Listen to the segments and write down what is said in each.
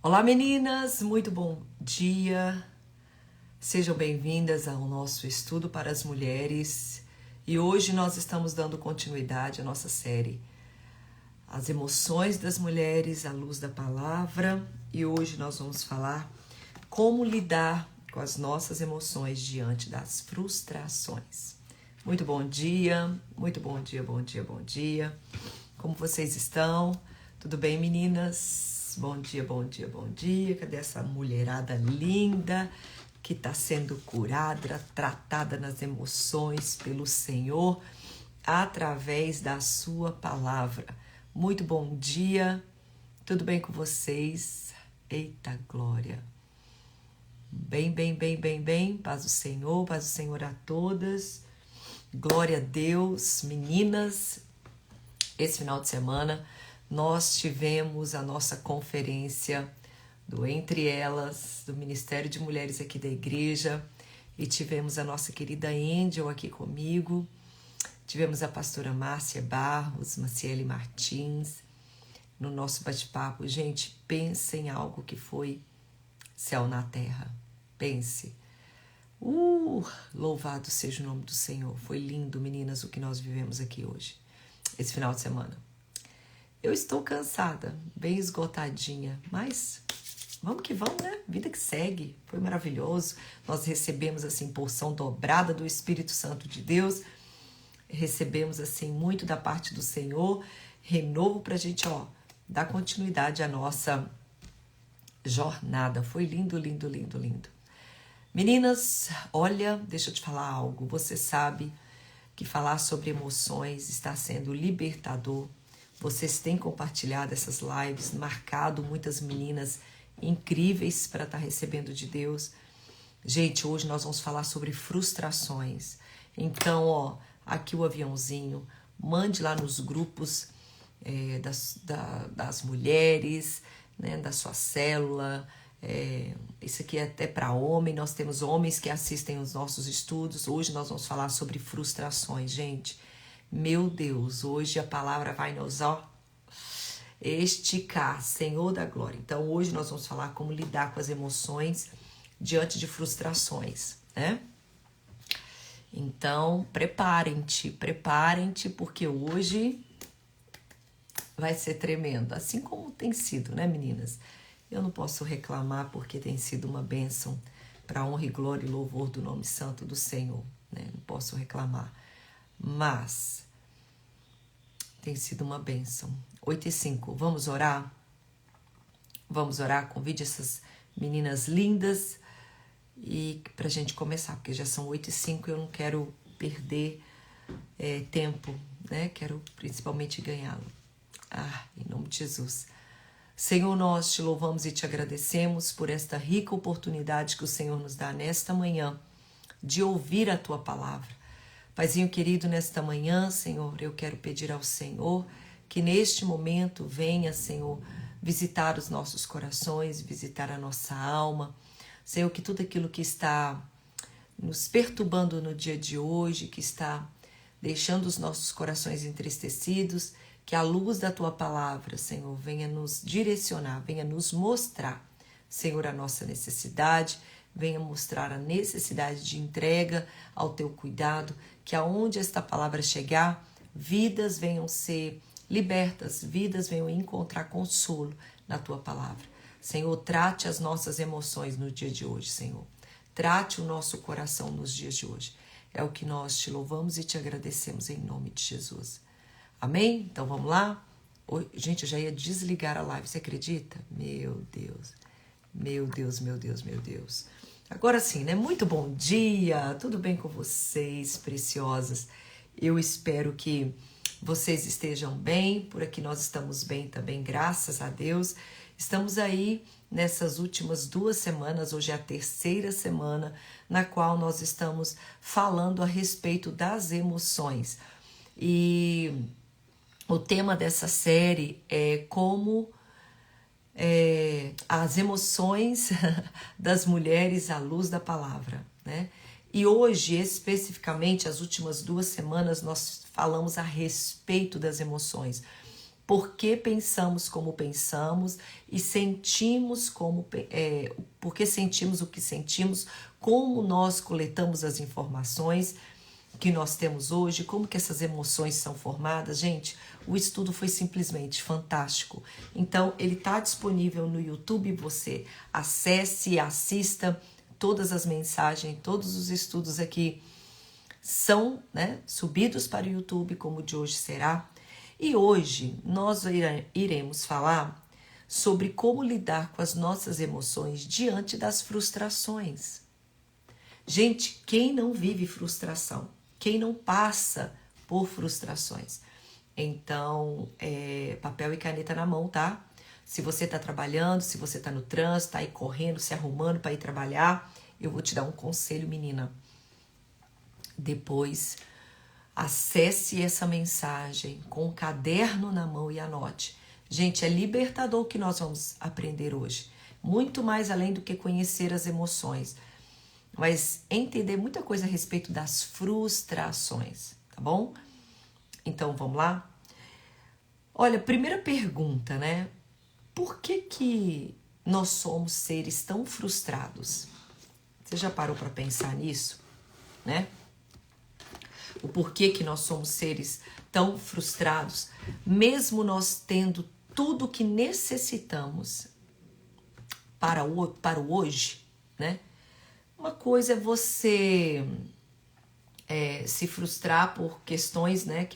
Olá meninas, muito bom dia, sejam bem-vindas ao nosso estudo para as mulheres e hoje nós estamos dando continuidade à nossa série As Emoções das Mulheres à Luz da Palavra e hoje nós vamos falar como lidar com as nossas emoções diante das frustrações. Muito bom dia, muito bom dia, bom dia, bom dia, como vocês estão? Tudo bem meninas? Bom dia, bom dia, bom dia. Cadê essa mulherada linda que está sendo curada, tratada nas emoções pelo Senhor através da sua palavra? Muito bom dia. Tudo bem com vocês? Eita glória. Bem, bem, bem, bem, bem. Paz do Senhor a todas. Glória a Deus, meninas. Esse final de semana nós tivemos a nossa conferência do Entre Elas, do Ministério de Mulheres aqui da igreja, e tivemos a nossa querida Angel aqui comigo, tivemos a pastora Márcia Barros, Maciele Martins, no nosso bate-papo. Gente, pense em algo que foi céu na terra, pense. Louvado seja o nome do Senhor, foi lindo, meninas, o que nós vivemos aqui hoje, esse final de semana. Eu estou cansada, bem esgotadinha, mas vamos que vamos, né? Vida que segue, foi maravilhoso. Nós recebemos, assim, porção dobrada do Espírito Santo de Deus, recebemos, assim, muito da parte do Senhor, renovo pra gente, dar continuidade à nossa jornada. Foi lindo, lindo, lindo, lindo. Meninas, olha, deixa eu te falar algo. Você sabe que falar sobre emoções está sendo libertador. Vocês têm compartilhado essas lives, marcado muitas meninas incríveis para estar recebendo de Deus. Gente, hoje nós vamos falar sobre frustrações. Então, aqui o aviãozinho, mande lá nos grupos das mulheres, né, da sua célula. Isso aqui é até para homem, nós temos homens que assistem os nossos estudos. Hoje nós vamos falar sobre frustrações, gente. Meu Deus, hoje a palavra vai nos esticar, Senhor da glória. Então hoje nós vamos falar como lidar com as emoções diante de frustrações, né? Então preparem-te, porque hoje vai ser tremendo, assim como tem sido, né, meninas? Eu não posso reclamar porque tem sido uma bênção para honra e glória e louvor do nome santo do Senhor, né? Não posso reclamar, mas tem sido uma bênção. 8h05, vamos orar? Vamos orar, convide essas meninas lindas e pra gente começar, porque já são 8h05 e eu não quero perder tempo, né? Quero principalmente ganhá-lo. Em nome de Jesus. Senhor, nós te louvamos e te agradecemos por esta rica oportunidade que o Senhor nos dá nesta manhã de ouvir a tua palavra. Paizinho querido, nesta manhã, Senhor, eu quero pedir ao Senhor que neste momento venha, Senhor, visitar os nossos corações, visitar a nossa alma. Senhor, que tudo aquilo que está nos perturbando no dia de hoje, que está deixando os nossos corações entristecidos, que a luz da tua palavra, Senhor, venha nos direcionar, venha nos mostrar, Senhor, a nossa necessidade, venha mostrar a necessidade de entrega ao teu cuidado, que aonde esta palavra chegar, vidas venham ser libertas, vidas venham encontrar consolo na tua palavra. Senhor, trate as nossas emoções no dia de hoje, Senhor. Trate o nosso coração nos dias de hoje. É o que nós te louvamos e te agradecemos em nome de Jesus. Amém? Então vamos lá? Gente, eu já ia desligar a live, você acredita? Meu Deus, meu Deus, meu Deus, meu Deus. Agora sim, né? Muito bom dia, tudo bem com vocês, preciosas? Eu espero que vocês estejam bem, por aqui nós estamos bem também, graças a Deus. Estamos aí nessas últimas 2 semanas, hoje é a 3ª semana, na qual nós estamos falando a respeito das emoções. E o tema dessa série é como as emoções das mulheres à luz da palavra, né? E hoje, especificamente, as últimas 2 semanas, nós falamos a respeito das emoções. por que pensamos como pensamos e sentimos por que sentimos o que sentimos, como nós coletamos as informações que nós temos hoje, como que essas emoções são formadas. Gente, o estudo foi simplesmente fantástico. Então, ele está disponível no YouTube, você acesse e assista todas as mensagens, todos os estudos aqui são, né, subidos para o YouTube, como o de hoje será. E hoje nós iremos falar sobre como lidar com as nossas emoções diante das frustrações. Gente, quem não vive frustração? Quem não passa por frustrações? Então, papel e caneta na mão, tá? Se você está trabalhando, se você está no trânsito, está aí correndo, se arrumando para ir trabalhar, eu vou te dar um conselho, menina. Depois, acesse essa mensagem com um caderno na mão e anote. Gente, é libertador o que nós vamos aprender hoje. Muito mais além do que conhecer as emoções, mas entender muita coisa a respeito das frustrações, tá bom? Então, vamos lá? Olha, primeira pergunta, né? Por que nós somos seres tão frustrados? Você já parou para pensar nisso, né? O porquê que nós somos seres tão frustrados, mesmo nós tendo tudo o que necessitamos para o hoje, né? Uma coisa é você se frustrar por questões, né,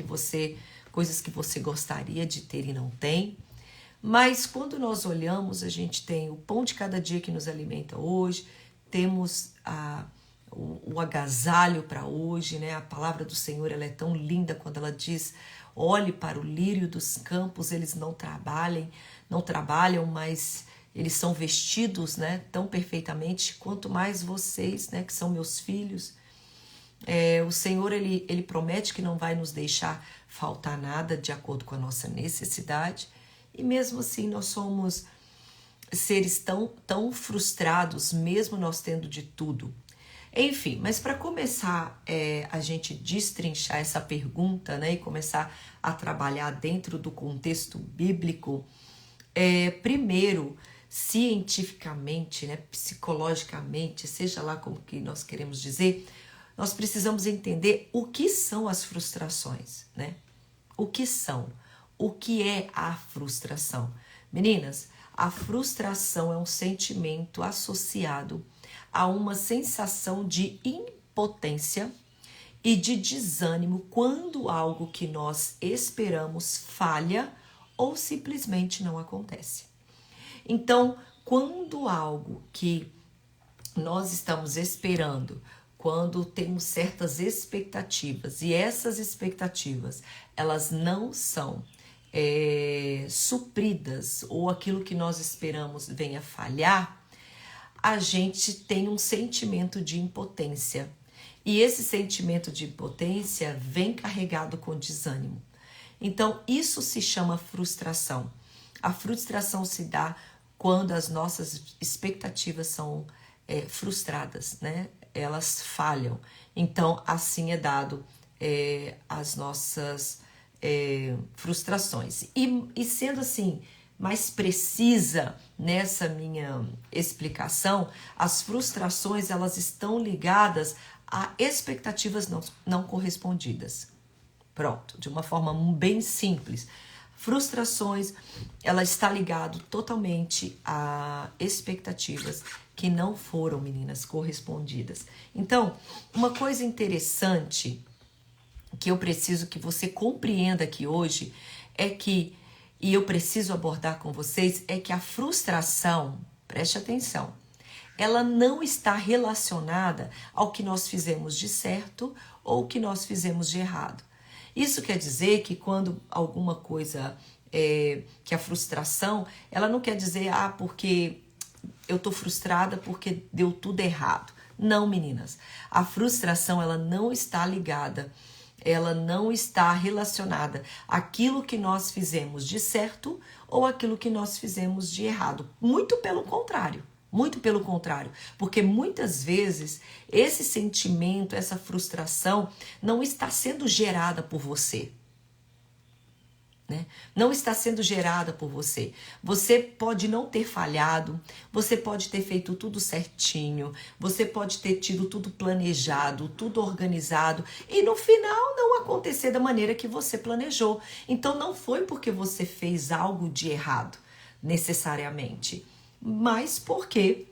coisas que você gostaria de ter e não tem. Mas quando nós olhamos, a gente tem o pão de cada dia que nos alimenta hoje, temos o agasalho para hoje, né? A palavra do Senhor, ela é tão linda quando ela diz: olhe para o lírio dos campos, eles não trabalham, mas eles são vestidos, né, tão perfeitamente, quanto mais vocês, né, que são meus filhos. O Senhor, ele promete que não vai nos deixar faltar nada de acordo com a nossa necessidade, e mesmo assim nós somos seres tão frustrados, mesmo nós tendo de tudo. Enfim, mas para começar a gente destrinchar essa pergunta, né, e começar a trabalhar dentro do contexto bíblico, primeiro, cientificamente, né, psicologicamente, seja lá como que nós queremos dizer, nós precisamos entender o que são as frustrações, né? O que são? O que é a frustração? Meninas, a frustração é um sentimento associado a uma sensação de impotência e de desânimo quando algo que nós esperamos falha ou simplesmente não acontece. Então, quando algo que nós estamos esperando, quando temos certas expectativas e essas expectativas elas não são supridas ou aquilo que nós esperamos venha falhar, a gente tem um sentimento de impotência. E esse sentimento de impotência vem carregado com desânimo. Então, isso se chama frustração. A frustração se dá quando as nossas expectativas são frustradas, né? Elas falham. Então, assim é dado as nossas frustrações. E sendo assim, mais precisa nessa minha explicação, as frustrações elas estão ligadas a expectativas não correspondidas. Pronto, de uma forma bem simples. Frustrações, ela está ligado totalmente a expectativas que não foram, meninas, correspondidas. Então, uma coisa interessante que eu preciso que você compreenda aqui hoje é que, e eu preciso abordar com vocês, é que a frustração, preste atenção, ela não está relacionada ao que nós fizemos de certo ou o que nós fizemos de errado. Isso quer dizer que quando alguma coisa, que a frustração, ela não quer dizer, porque eu tô frustrada porque deu tudo errado. Não, meninas. A frustração, ela não está ligada, ela não está relacionada àquilo que nós fizemos de certo ou àquilo que nós fizemos de errado. Muito pelo contrário. Muito pelo contrário, porque muitas vezes esse sentimento, essa frustração não está sendo gerada por você. né? Não está sendo gerada por você. Você pode não ter falhado, você pode ter feito tudo certinho, você pode ter tido tudo planejado, tudo organizado e no final não acontecer da maneira que você planejou. Então não foi porque você fez algo de errado, necessariamente, mas porque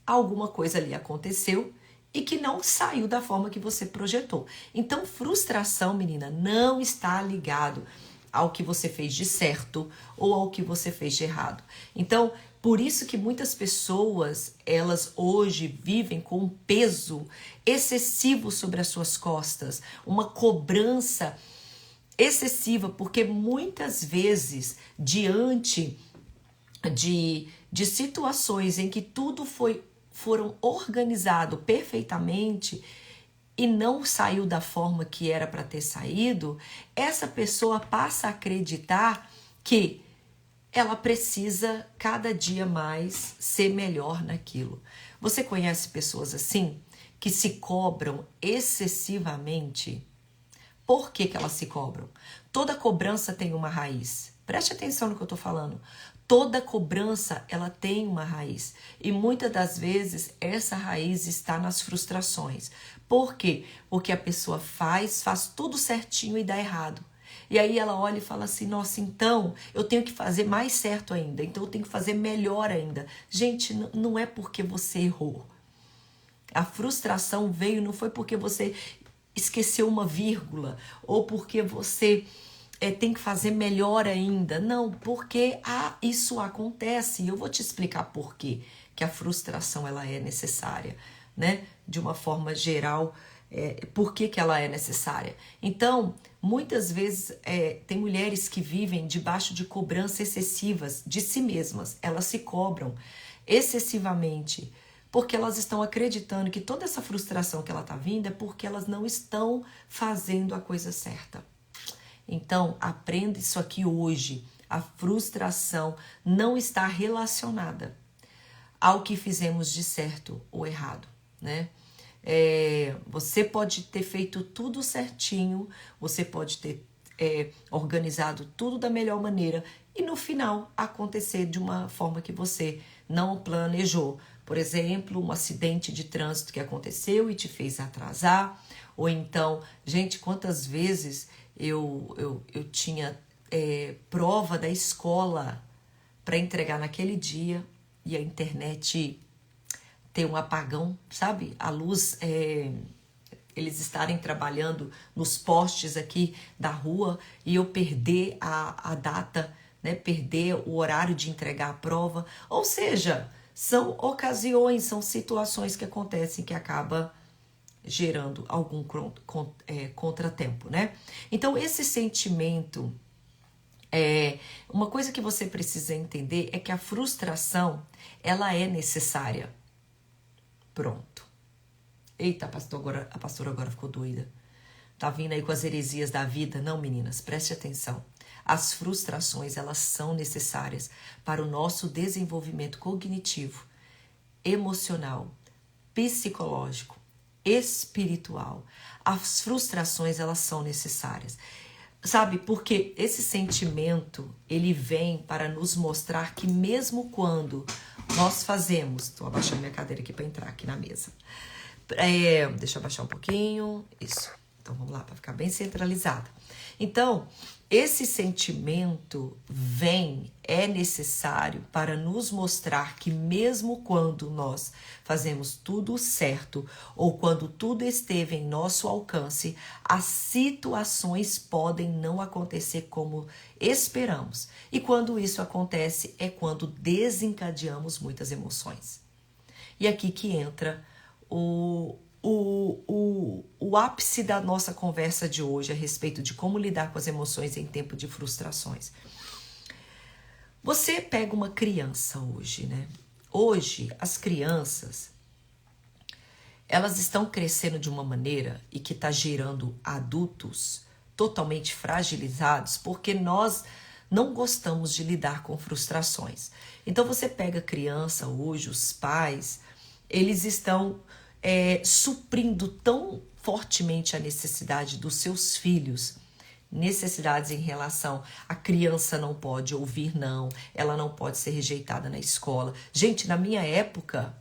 alguma coisa ali aconteceu e que não saiu da forma que você projetou. Então, frustração, menina, não está ligado ao que você fez de certo ou ao que você fez de errado. Então, por isso que muitas pessoas, elas hoje vivem com um peso excessivo sobre as suas costas, uma cobrança excessiva, porque muitas vezes, diante de situações em que tudo foram organizado perfeitamente e não saiu da forma que era para ter saído, essa pessoa passa a acreditar que ela precisa cada dia mais ser melhor naquilo. Você conhece pessoas assim que se cobram excessivamente? Por que elas se cobram? Toda cobrança tem uma raiz. Preste atenção no que eu estou falando. Toda cobrança, ela tem uma raiz. E muitas das vezes, essa raiz está nas frustrações. Por quê? Porque a pessoa faz tudo certinho e dá errado. E aí ela olha e fala assim, nossa, então eu tenho que fazer mais certo ainda. Então eu tenho que fazer melhor ainda. Gente, não é porque você errou. A frustração veio, não foi porque você esqueceu uma vírgula ou porque você tem que fazer melhor ainda. Não, porque isso acontece. E eu vou te explicar por quê que a frustração ela é necessária, né? De uma forma geral, por que ela é necessária. Então, muitas vezes tem mulheres que vivem debaixo de cobranças excessivas de si mesmas. Elas se cobram excessivamente porque elas estão acreditando que toda essa frustração que ela está vindo é porque elas não estão fazendo a coisa certa. Então, aprenda isso aqui hoje. A frustração não está relacionada ao que fizemos de certo ou errado, né? Você pode ter feito tudo certinho, você pode ter organizado tudo da melhor maneira e no final acontecer de uma forma que você não planejou. Por exemplo, um acidente de trânsito que aconteceu e te fez atrasar. Ou então, gente, quantas vezes eu tinha prova da escola para entregar naquele dia e a internet ter um apagão, sabe? A luz, eles estarem trabalhando nos postes aqui da rua e eu perder a data, né? Perder o horário de entregar a prova. Ou seja, são ocasiões, são situações que acontecem que acaba gerando algum contratempo, né? Então, esse sentimento, uma coisa que você precisa entender é que a frustração, ela é necessária. Pronto. Eita, a pastora agora ficou doida. Tá vindo aí com as heresias da vida? Não, meninas, preste atenção. As frustrações, elas são necessárias para o nosso desenvolvimento cognitivo, emocional, psicológico, espiritual. As frustrações, elas são necessárias. Sabe, porque esse sentimento, ele vem para nos mostrar que mesmo quando nós fazemos... Estou abaixando minha cadeira aqui para entrar aqui na mesa. Deixa eu abaixar um pouquinho. Isso. Então, vamos lá, para ficar bem centralizada. Então, esse sentimento é necessário para nos mostrar que mesmo quando nós fazemos tudo certo ou quando tudo esteve em nosso alcance, as situações podem não acontecer como esperamos. E quando isso acontece é quando desencadeamos muitas emoções. E aqui que entra o ápice da nossa conversa de hoje a respeito de como lidar com as emoções em tempo de frustrações. Você pega uma criança hoje, né? Hoje, as crianças, elas estão crescendo de uma maneira e que está gerando adultos totalmente fragilizados porque nós não gostamos de lidar com frustrações. Então, você pega a criança hoje, os pais, eles estão suprindo tão fortemente a necessidade dos seus filhos necessidades em relação a criança não pode ouvir não, ela não pode ser rejeitada na escola. Gente, na minha época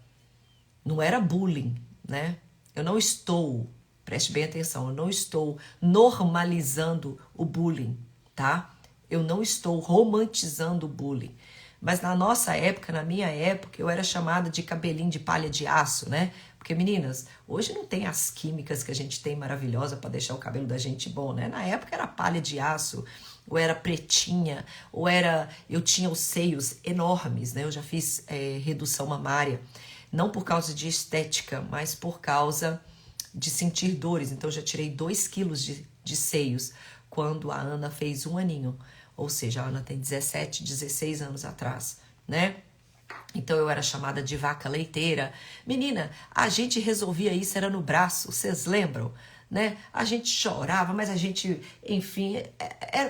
não era bullying, né? Eu não estou, preste bem atenção, eu não estou normalizando o bullying, tá? Eu não estou romantizando o bullying. Mas na nossa época, na minha época, eu era chamada de cabelinho de palha de aço, né? Porque, meninas, hoje não tem as químicas que a gente tem maravilhosa para deixar o cabelo da gente bom, né? Na época era palha de aço, ou era pretinha, ou era... Eu tinha os seios enormes, né? Eu já fiz redução mamária, não por causa de estética, mas por causa de sentir dores. Então, eu já tirei 2 quilos de seios quando a Ana fez 1 aninho. Ou seja, a Ana tem 17, 16 anos atrás, né? Então eu era chamada de vaca leiteira. Menina, a gente resolvia isso, era no braço, vocês lembram? Né? A gente chorava, mas a gente, enfim,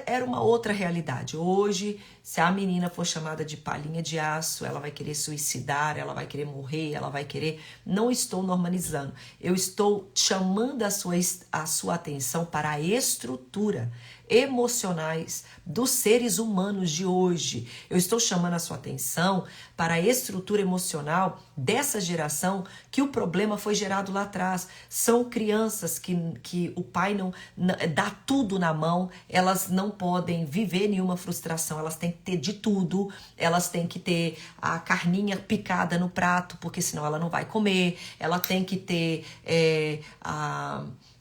era uma outra realidade. Hoje, se a menina for chamada de palhinha de aço, ela vai querer suicidar, ela vai querer morrer, ela vai querer... Não estou normalizando, eu estou chamando a sua atenção para a estrutura emocionais dos seres humanos de hoje. Eu estou chamando a sua atenção para a estrutura emocional dessa geração, que o problema foi gerado lá atrás. São crianças que o pai não dá tudo na mão, elas não podem viver nenhuma frustração, elas têm que ter de tudo, elas têm que ter a carninha picada no prato, porque senão ela não vai comer, ela tem que ter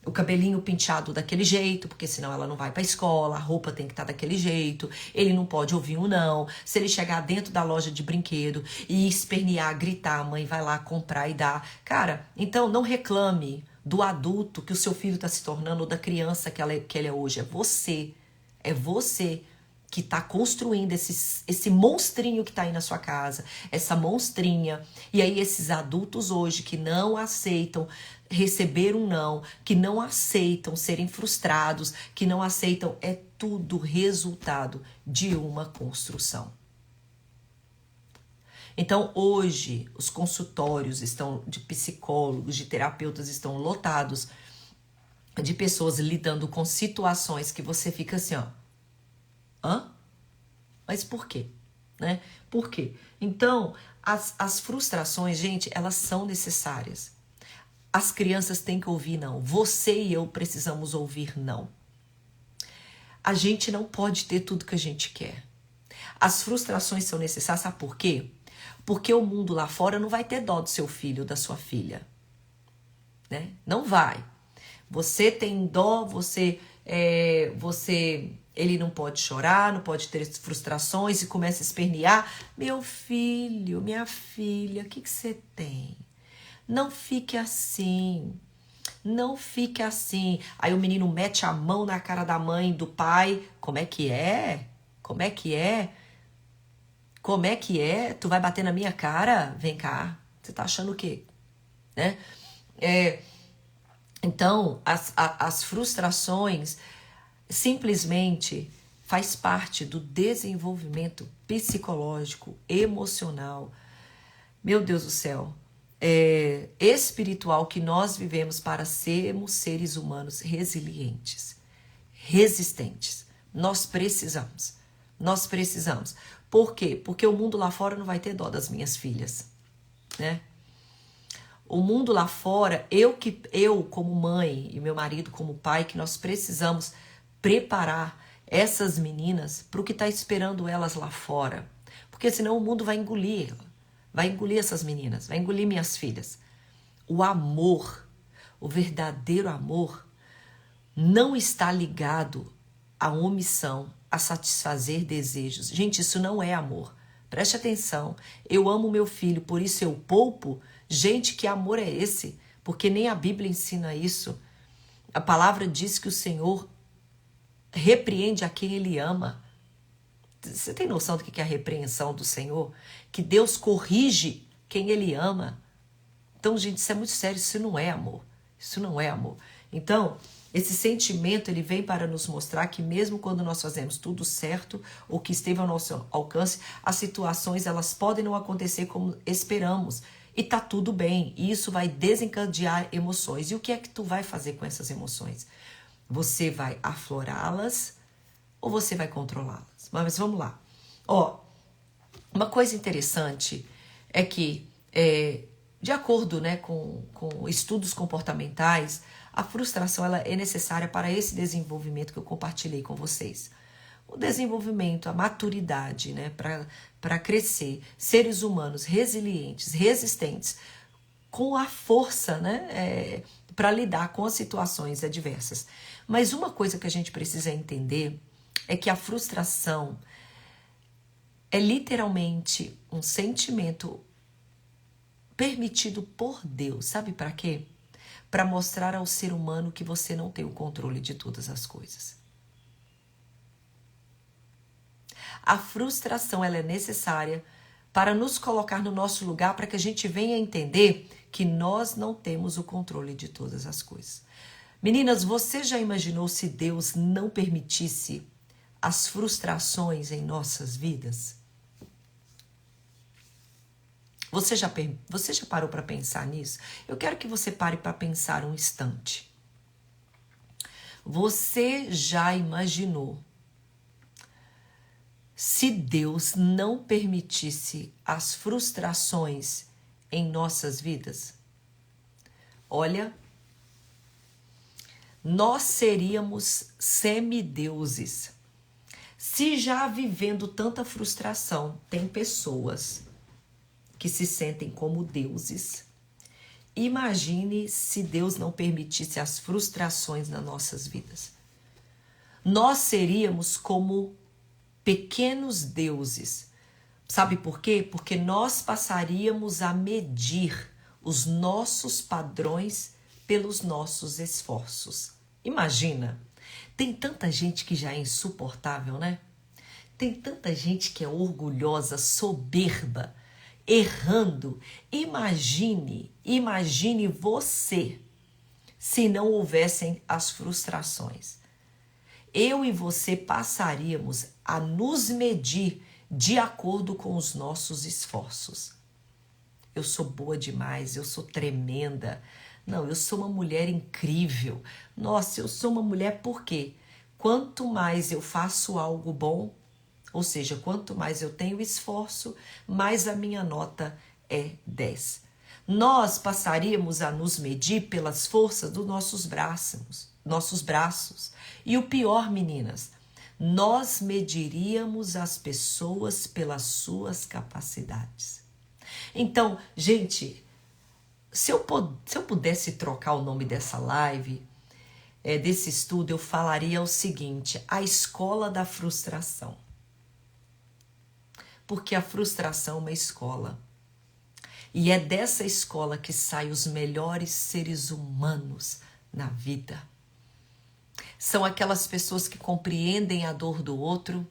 o cabelinho penteado daquele jeito, porque senão ela não vai pra escola, a roupa tem que estar daquele jeito, ele não pode ouvir um não. Se ele chegar dentro da loja de brinquedo e espernear, gritar, a mãe vai lá comprar e dar. Cara, então não reclame do adulto que o seu filho está se tornando ou da criança que ele é hoje. É você que está construindo esse monstrinho que está aí na sua casa, essa monstrinha. E aí esses adultos hoje que não aceitam receber um não, que não aceitam serem frustrados, que não aceitam, é tudo resultado de uma construção. Então hoje os consultórios de psicólogos, de terapeutas estão lotados de pessoas lidando com situações que você fica assim, ó, hã? Mas por quê? Né? Por quê? Então, as frustrações, gente, elas são necessárias. As crianças têm que ouvir não. Você e eu precisamos ouvir não. A gente não pode ter tudo que a gente quer. As frustrações são necessárias, sabe por quê? Porque o mundo lá fora não vai ter dó do seu filho ou da sua filha. Né? Não vai. Você tem dó, ele não pode chorar, não pode ter frustrações e começa a espernear. Meu filho, minha filha, o que você tem? Não fique assim, não fique assim. Aí o menino mete a mão na cara da mãe, do pai. Como é que é? Como é que é? Como é que é? Tu vai bater na minha cara? Vem cá. Você tá achando o quê? Né? Então, as frustrações simplesmente faz parte do desenvolvimento psicológico, emocional. Meu Deus do céu. Espiritual que nós vivemos para sermos seres humanos resilientes, resistentes. Nós precisamos. Por quê? Porque o mundo lá fora não vai ter dó das minhas filhas, né? O mundo lá fora, eu como mãe e meu marido como pai, que nós precisamos preparar essas meninas para o que está esperando elas lá fora. Porque senão o mundo vai engolir essas meninas, vai engolir minhas filhas. O amor, o verdadeiro amor, não está ligado à omissão, a satisfazer desejos. Gente, isso não é amor. Preste atenção. Eu amo meu filho, por isso eu poupo. Gente, que amor é esse? Porque nem a Bíblia ensina isso. A palavra diz que o Senhor repreende a quem Ele ama. Você tem noção do que é a repreensão do Senhor? Que Deus corrige quem Ele ama. Então, gente, isso é muito sério. Isso não é amor. Isso não é amor. Então, esse sentimento, ele vem para nos mostrar que mesmo quando nós fazemos tudo certo, ou que esteve ao nosso alcance, as situações, elas podem não acontecer como esperamos. E tá tudo bem. E isso vai desencadear emoções. E o que é que tu vai fazer com essas emoções? Você vai aflorá-las ou você vai controlá-las? Mas vamos lá. Ó, uma coisa interessante é que, de acordo, né, com estudos comportamentais, a frustração ela é necessária para esse desenvolvimento que eu compartilhei com vocês. O desenvolvimento, a maturidade, né, para crescer, seres humanos resilientes, resistentes, com a força, né, para lidar com as situações adversas. Mas uma coisa que a gente precisa entender é que a frustração é literalmente um sentimento permitido por Deus. Sabe para quê? Para mostrar ao ser humano que você não tem o controle de todas as coisas. A frustração ela é necessária para nos colocar no nosso lugar, para que a gente venha entender que nós não temos o controle de todas as coisas. Meninas, você já imaginou se Deus não permitisse as frustrações em nossas vidas? Você já parou para pensar nisso? Eu quero que você pare para pensar um instante. Você já imaginou se Deus não permitisse as frustrações em nossas vidas? Olha, nós seríamos semideuses. Se já vivendo tanta frustração, tem pessoas que se sentem como deuses. Imagine se Deus não permitisse as frustrações nas nossas vidas. Nós seríamos como pequenos deuses. Sabe por quê? Porque nós passaríamos a medir os nossos padrões pelos nossos esforços. Imagina, tem tanta gente que já é insuportável, né? Tem tanta gente que é orgulhosa, soberba, errando. Imagine você se não houvessem as frustrações. Eu e você passaríamos a nos medir de acordo com os nossos esforços. Eu sou boa demais, eu sou tremenda. Não, eu sou uma mulher incrível. Nossa, eu sou uma mulher por quê? Quanto mais eu faço algo bom, ou seja, quanto mais eu tenho esforço, mais a minha nota é 10. Nós passaríamos a nos medir pelas forças dos nossos braços. E o pior, meninas, nós mediríamos as pessoas pelas suas capacidades. Então, gente, se eu pudesse trocar o nome dessa live, desse estudo, eu falaria o seguinte: a escola da frustração. Porque a frustração é uma escola. E é dessa escola que saem os melhores seres humanos na vida. São aquelas pessoas que compreendem a dor do outro,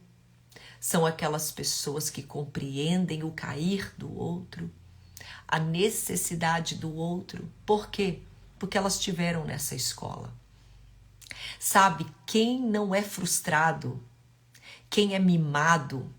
são aquelas pessoas que compreendem o cair do outro, a necessidade do outro. Por quê? Porque elas estiveram nessa escola. Sabe, quem não é frustrado, quem é mimado,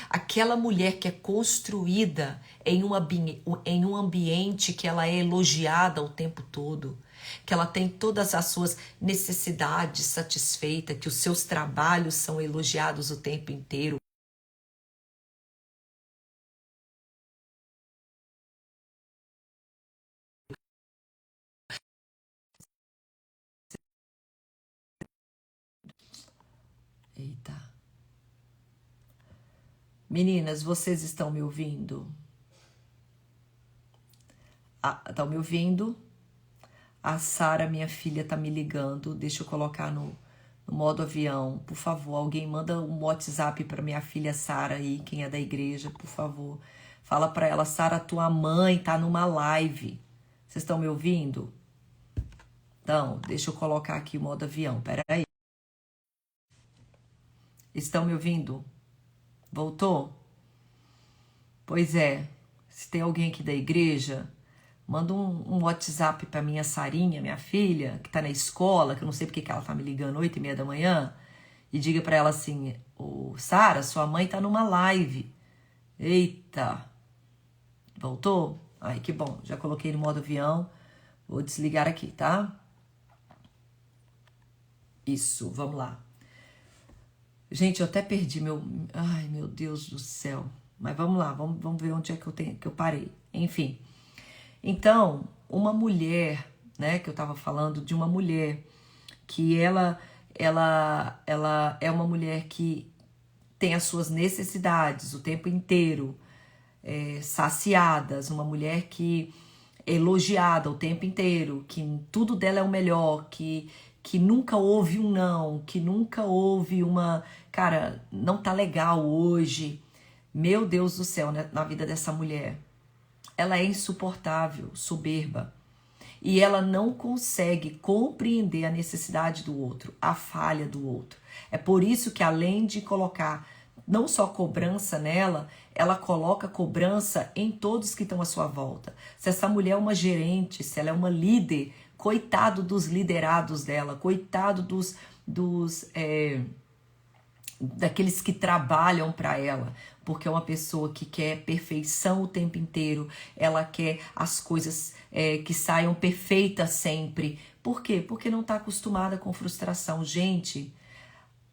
aquela mulher que é construída em um ambiente que ela é elogiada o tempo todo, que ela tem todas as suas necessidades satisfeitas, que os seus trabalhos são elogiados o tempo inteiro. Eita. Meninas, vocês estão me ouvindo? Estão me ouvindo? A Sara, minha filha, tá me ligando. Deixa eu colocar no modo avião. Por favor, alguém manda um WhatsApp para minha filha Sara aí, quem é da igreja, por favor. Fala para ela, Sara, tua mãe tá numa live. Vocês estão me ouvindo? Então, deixa eu colocar aqui o modo avião. Pera aí. Estão me ouvindo? Voltou? Pois é. Se tem alguém aqui da igreja, manda um WhatsApp para minha Sarinha, minha filha, que tá na escola, que eu não sei porque que ela tá me ligando 8h30 da manhã, e diga para ela assim: ô, Sara, sua mãe tá numa live. Eita. Voltou? Ai, que bom. Já coloquei no modo avião. Vou desligar aqui, tá? Isso, vamos lá. Gente, eu até perdi meu... Ai, meu Deus do céu. Mas vamos lá, vamos ver onde é que eu parei. Enfim. Então, uma mulher, né, que eu tava falando de uma mulher que ela é uma mulher que tem as suas necessidades o tempo inteiro saciadas, uma mulher que é elogiada o tempo inteiro, que tudo dela é o melhor, que nunca houve um não, que nunca houve uma... Cara, não tá legal hoje. Meu Deus do céu, né, na vida dessa mulher. Ela é insuportável, soberba. E ela não consegue compreender a necessidade do outro, a falha do outro. É por isso que, além de colocar não só cobrança nela, ela coloca cobrança em todos que estão à sua volta. Se essa mulher é uma gerente, se ela é uma líder, coitado dos liderados dela, coitado daqueles que trabalham para ela, porque é uma pessoa que quer perfeição o tempo inteiro, ela quer as coisas que saiam perfeitas sempre. Por quê? Porque não está acostumada com frustração. Gente,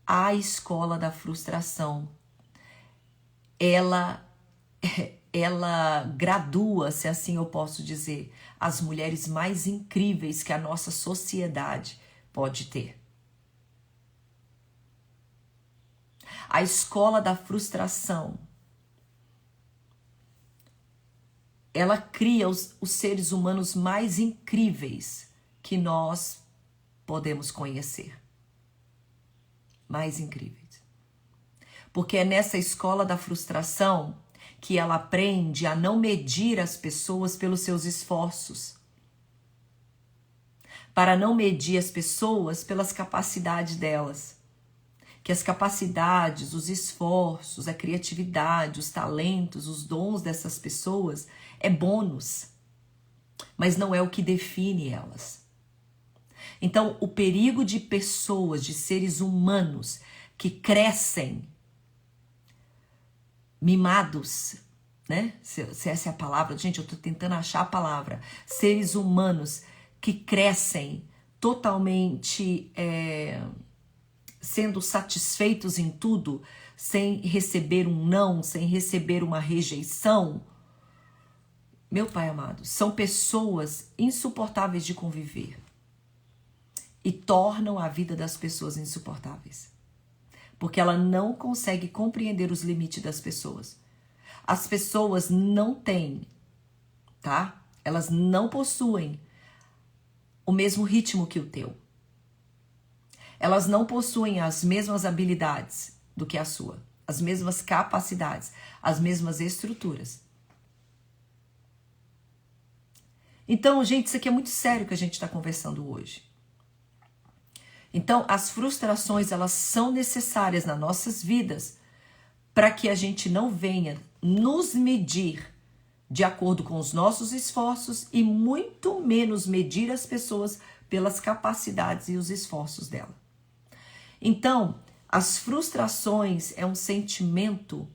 a escola da frustração, ela gradua, se assim eu posso dizer, as mulheres mais incríveis que a nossa sociedade pode ter. A escola da frustração, ela cria os seres humanos mais incríveis que nós podemos conhecer. Mais incríveis. Porque é nessa escola da frustração que ela aprende a não medir as pessoas pelos seus esforços. Para não medir as pessoas pelas capacidades delas. Que as capacidades, os esforços, a criatividade, os talentos, os dons dessas pessoas é bônus, mas não é o que define elas. Então, o perigo de pessoas, de seres humanos que crescem mimados, né? Se essa é a palavra, gente, eu tô tentando achar a palavra. Seres humanos que crescem totalmente... sendo satisfeitos em tudo, sem receber um não, sem receber uma rejeição. Meu pai amado, são pessoas insuportáveis de conviver e tornam a vida das pessoas insuportáveis, porque ela não consegue compreender os limites das pessoas. As pessoas não têm, tá? Elas não possuem o mesmo ritmo que o teu. Elas não possuem as mesmas habilidades do que a sua, as mesmas capacidades, as mesmas estruturas. Então, gente, isso aqui é muito sério que a gente está conversando hoje. Então, as frustrações, elas são necessárias nas nossas vidas para que a gente não venha nos medir de acordo com os nossos esforços e muito menos medir as pessoas pelas capacidades e os esforços dela. Então, as frustrações é um sentimento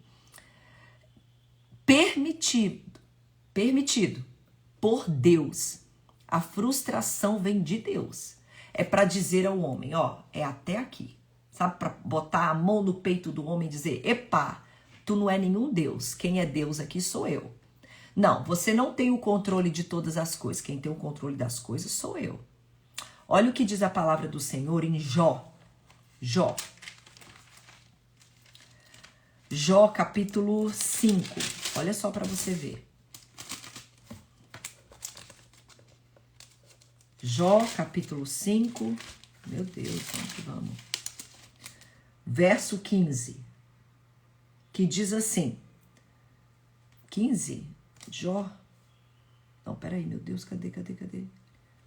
permitido por Deus. A frustração vem de Deus. É para dizer ao homem, ó, é até aqui. Sabe, para botar a mão no peito do homem e dizer, epá, tu não é nenhum Deus. Quem é Deus aqui sou eu. Não, você não tem o controle de todas as coisas. Quem tem o controle das coisas sou eu. Olha o que diz a palavra do Senhor em Jó. Jó capítulo 5. Olha só para você ver. Jó capítulo 5. Meu Deus, onde que vamos? Verso 15. Que diz assim. 15? Jó. Não, peraí, meu Deus, cadê?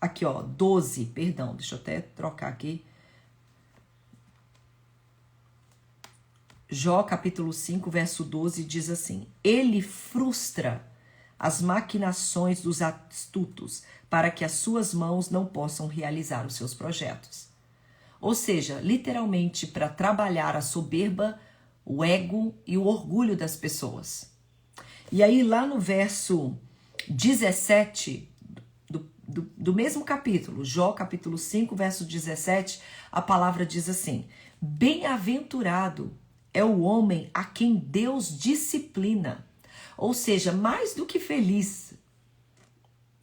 Aqui, ó, 12, perdão, deixa eu até trocar aqui. Jó capítulo 5, verso 12 diz assim: ele frustra as maquinações dos astutos para que as suas mãos não possam realizar os seus projetos. Ou seja, literalmente para trabalhar a soberba, o ego e o orgulho das pessoas. E aí lá no verso 17 do mesmo capítulo, Jó capítulo 5, verso 17, a palavra diz assim: bem-aventurado é o homem a quem Deus disciplina. Ou seja, mais do que feliz.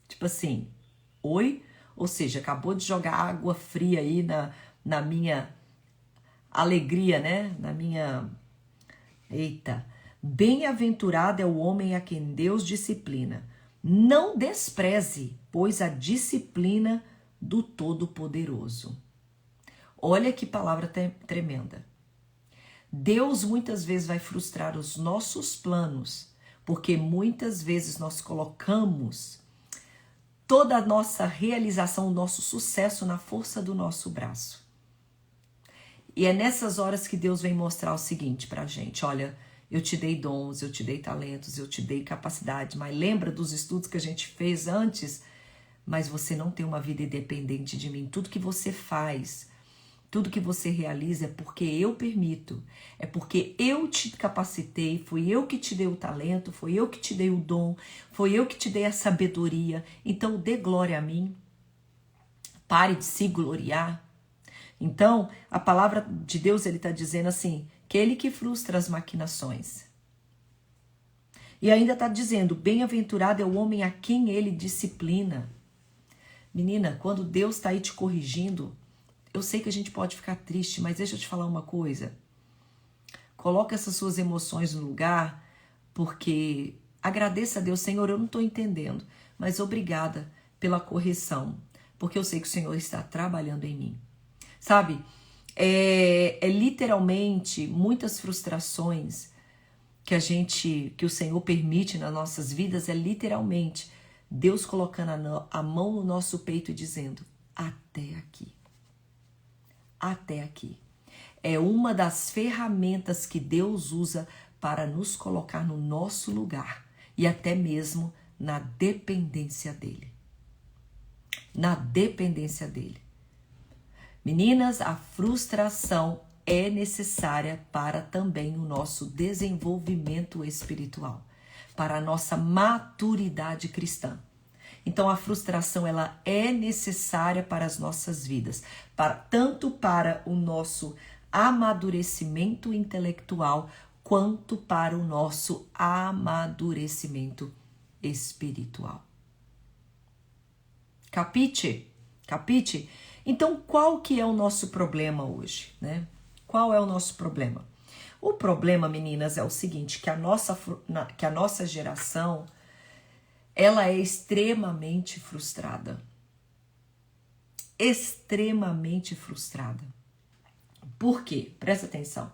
Tipo assim, oi? Ou seja, acabou de jogar água fria aí na minha alegria, né? Na minha... Eita! Bem-aventurado é o homem a quem Deus disciplina. Não despreze, pois, a disciplina do Todo-Poderoso. Olha que palavra tremenda. Deus muitas vezes vai frustrar os nossos planos, porque muitas vezes nós colocamos toda a nossa realização, o nosso sucesso na força do nosso braço. E é nessas horas que Deus vem mostrar o seguinte pra gente: olha, eu te dei dons, eu te dei talentos, eu te dei capacidade, mas lembra dos estudos que a gente fez antes? Mas você não tem uma vida independente de mim. Tudo que você faz, tudo que você realiza é porque eu permito, é porque eu te capacitei, fui eu que te dei o talento, foi eu que te dei o dom, foi eu que te dei a sabedoria. Então dê glória a mim, pare de se gloriar. Então a palavra de Deus, ele está dizendo assim, que ele que frustra as maquinações. E ainda está dizendo, bem-aventurado é o homem a quem ele disciplina. Menina, quando Deus está aí te corrigindo, eu sei que a gente pode ficar triste, mas deixa eu te falar uma coisa. Coloca essas suas emoções no lugar, porque agradeça a Deus, Senhor, eu não estou entendendo, mas obrigada pela correção, porque eu sei que o Senhor está trabalhando em mim. Sabe, é literalmente muitas frustrações que o Senhor permite nas nossas vidas, é literalmente Deus colocando a mão no nosso peito e dizendo, até aqui. Até aqui. É uma das ferramentas que Deus usa para nos colocar no nosso lugar e até mesmo na dependência dele. Na dependência dele. Meninas, a frustração é necessária para também o nosso desenvolvimento espiritual, para a nossa maturidade cristã. Então a frustração ela é necessária para as nossas vidas, tanto para o nosso amadurecimento intelectual, quanto para o nosso amadurecimento espiritual. Capite? Capite? Então qual que é o nosso problema hoje, né? Qual é o nosso problema? O problema, meninas, é o seguinte, que a nossa geração, ela é extremamente frustrada. Extremamente frustrada. Por quê? Presta atenção.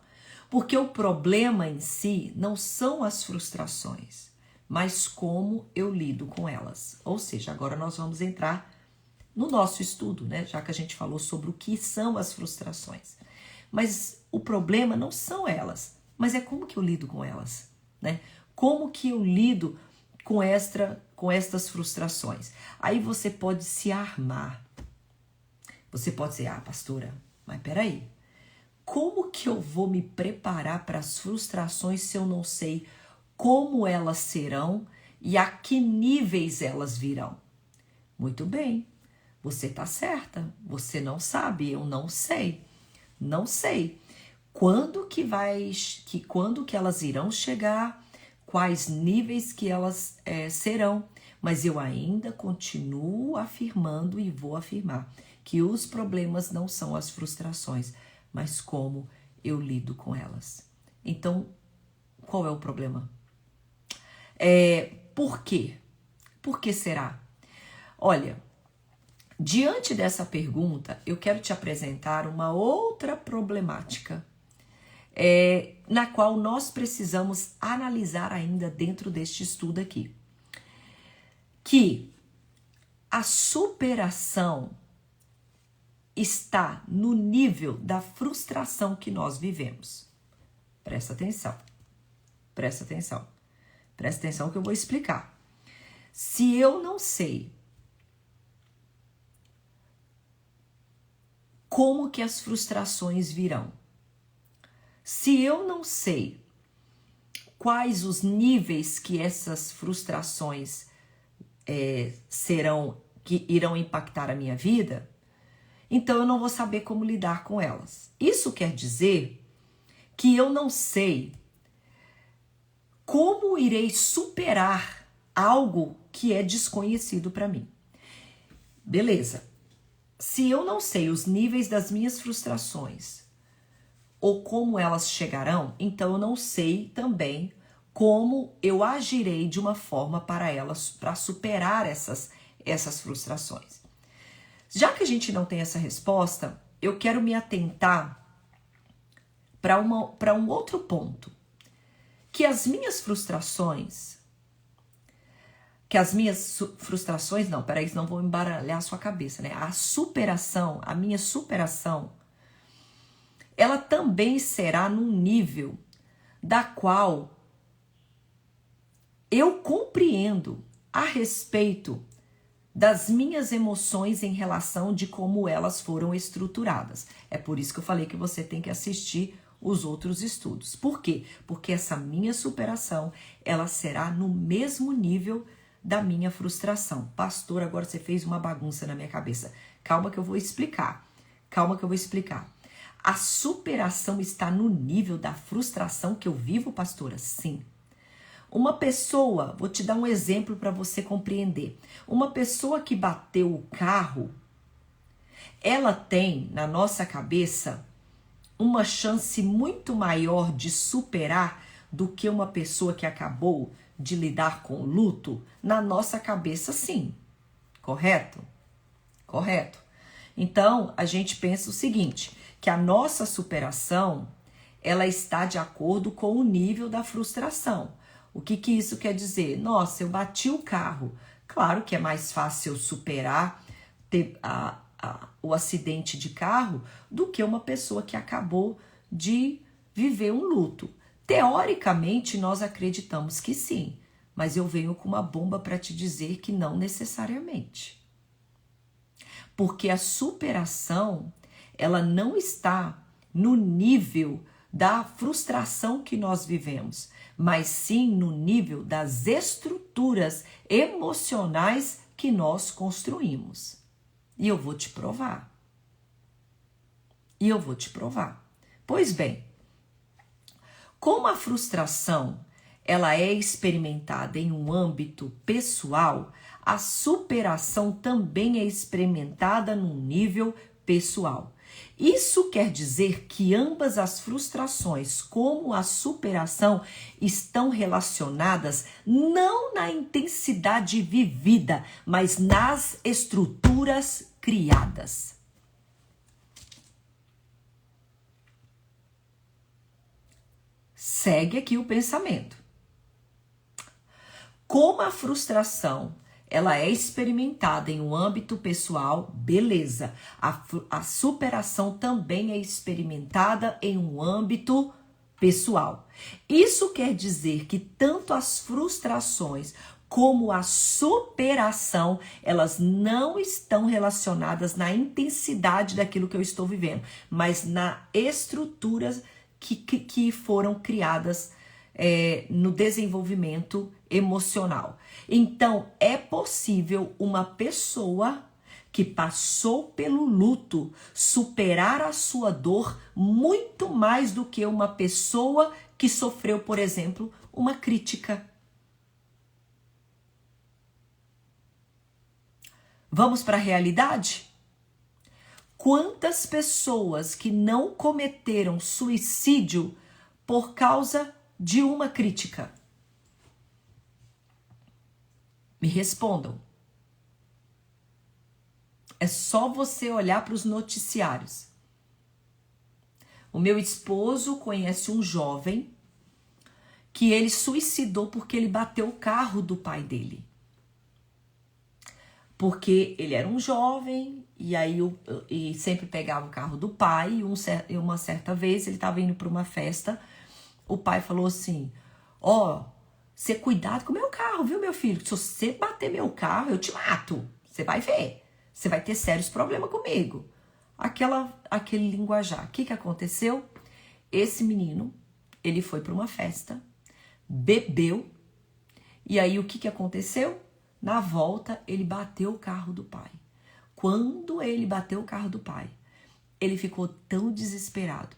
Porque o problema em si não são as frustrações, mas como eu lido com elas. Ou seja, agora nós vamos entrar no nosso estudo, né? Já que a gente falou sobre o que são as frustrações. Mas o problema não são elas, mas é como que eu lido com elas, né? Como que eu lido com estas frustrações? Aí você pode se armar. Você pode dizer, pastora, mas peraí, como que eu vou me preparar para as frustrações se eu não sei como elas serão e a que níveis elas virão? Muito bem, você está certa, você não sabe, eu não sei. Não sei quando que elas irão chegar, quais níveis que elas serão, mas eu ainda continuo afirmando e vou afirmar que os problemas não são as frustrações, mas como eu lido com elas. Então, qual é o problema? Por quê? Por que será? Olha, diante dessa pergunta, eu quero te apresentar uma outra problemática na qual nós precisamos analisar ainda dentro deste estudo aqui. Que a superação está no nível da frustração que nós vivemos. Presta atenção. Presta atenção. Presta atenção que eu vou explicar. Se eu não sei como que as frustrações virão, se eu não sei quais os níveis que essas frustrações serão, que irão impactar a minha vida, então eu não vou saber como lidar com elas. Isso quer dizer que eu não sei como irei superar algo que é desconhecido para mim. Beleza. Se eu não sei os níveis das minhas frustrações ou como elas chegarão, então eu não sei também como eu agirei de uma forma para superar essas frustrações. Já que a gente não tem essa resposta, eu quero me atentar para um outro ponto, que as minhas frustrações, não, peraí, senão vou embaralhar a sua cabeça, né? A minha superação, ela também será num nível da qual eu compreendo a respeito das minhas emoções em relação de como elas foram estruturadas. É por isso que eu falei que você tem que assistir os outros estudos. Por quê? Porque essa minha superação, ela será no mesmo nível da minha frustração. Pastor, agora você fez uma bagunça na minha cabeça. Calma que eu vou explicar. A superação está no nível da frustração que eu vivo, pastora? Sim. Uma pessoa, vou te dar um exemplo para você compreender. Uma pessoa que bateu o carro, ela tem, na nossa cabeça, uma chance muito maior de superar do que uma pessoa que acabou de lidar com o luto. Na nossa cabeça, sim. Correto? Correto. Então, a gente pensa o seguinte, que a nossa superação, ela está de acordo com o nível da frustração. O que isso quer dizer? Nossa, eu bati o carro. Claro que é mais fácil eu superar o acidente de carro do que uma pessoa que acabou de viver um luto. Teoricamente, nós acreditamos que sim, mas eu venho com uma bomba para te dizer que não necessariamente. Porque a superação, ela não está no nível da frustração que nós vivemos, mas sim no nível das estruturas emocionais que nós construímos. E eu vou te provar. Pois bem, como a frustração ela é experimentada em um âmbito pessoal, a superação também é experimentada num nível pessoal. Isso quer dizer que ambas as frustrações, como a superação, estão relacionadas não na intensidade vivida, mas nas estruturas criadas. Segue aqui o pensamento. Como a frustração ela é experimentada em um âmbito pessoal, beleza. A superação também é experimentada em um âmbito pessoal. Isso quer dizer que tanto as frustrações como a superação, elas não estão relacionadas na intensidade daquilo que eu estou vivendo, mas na estruturas que foram criadas no desenvolvimento emocional. Então, é possível uma pessoa que passou pelo luto superar a sua dor muito mais do que uma pessoa que sofreu, por exemplo, uma crítica. Vamos para a realidade? Quantas pessoas que não cometeram suicídio por causa de uma crítica? Me respondam. É só você olhar para os noticiários. O meu esposo conhece um jovem que ele suicidou porque ele bateu o carro do pai dele. Porque ele era um jovem e aí e sempre pegava o carro do pai e uma certa vez ele estava indo para uma festa, o pai falou assim, você cuidado com o meu carro, viu, meu filho? Se você bater meu carro, eu te mato. Você vai ver. Você vai ter sérios problemas comigo. Aquele linguajar. O que aconteceu? Esse menino, ele foi para uma festa, bebeu, e aí o que aconteceu? Na volta, ele bateu o carro do pai. Quando ele bateu o carro do pai, ele ficou tão desesperado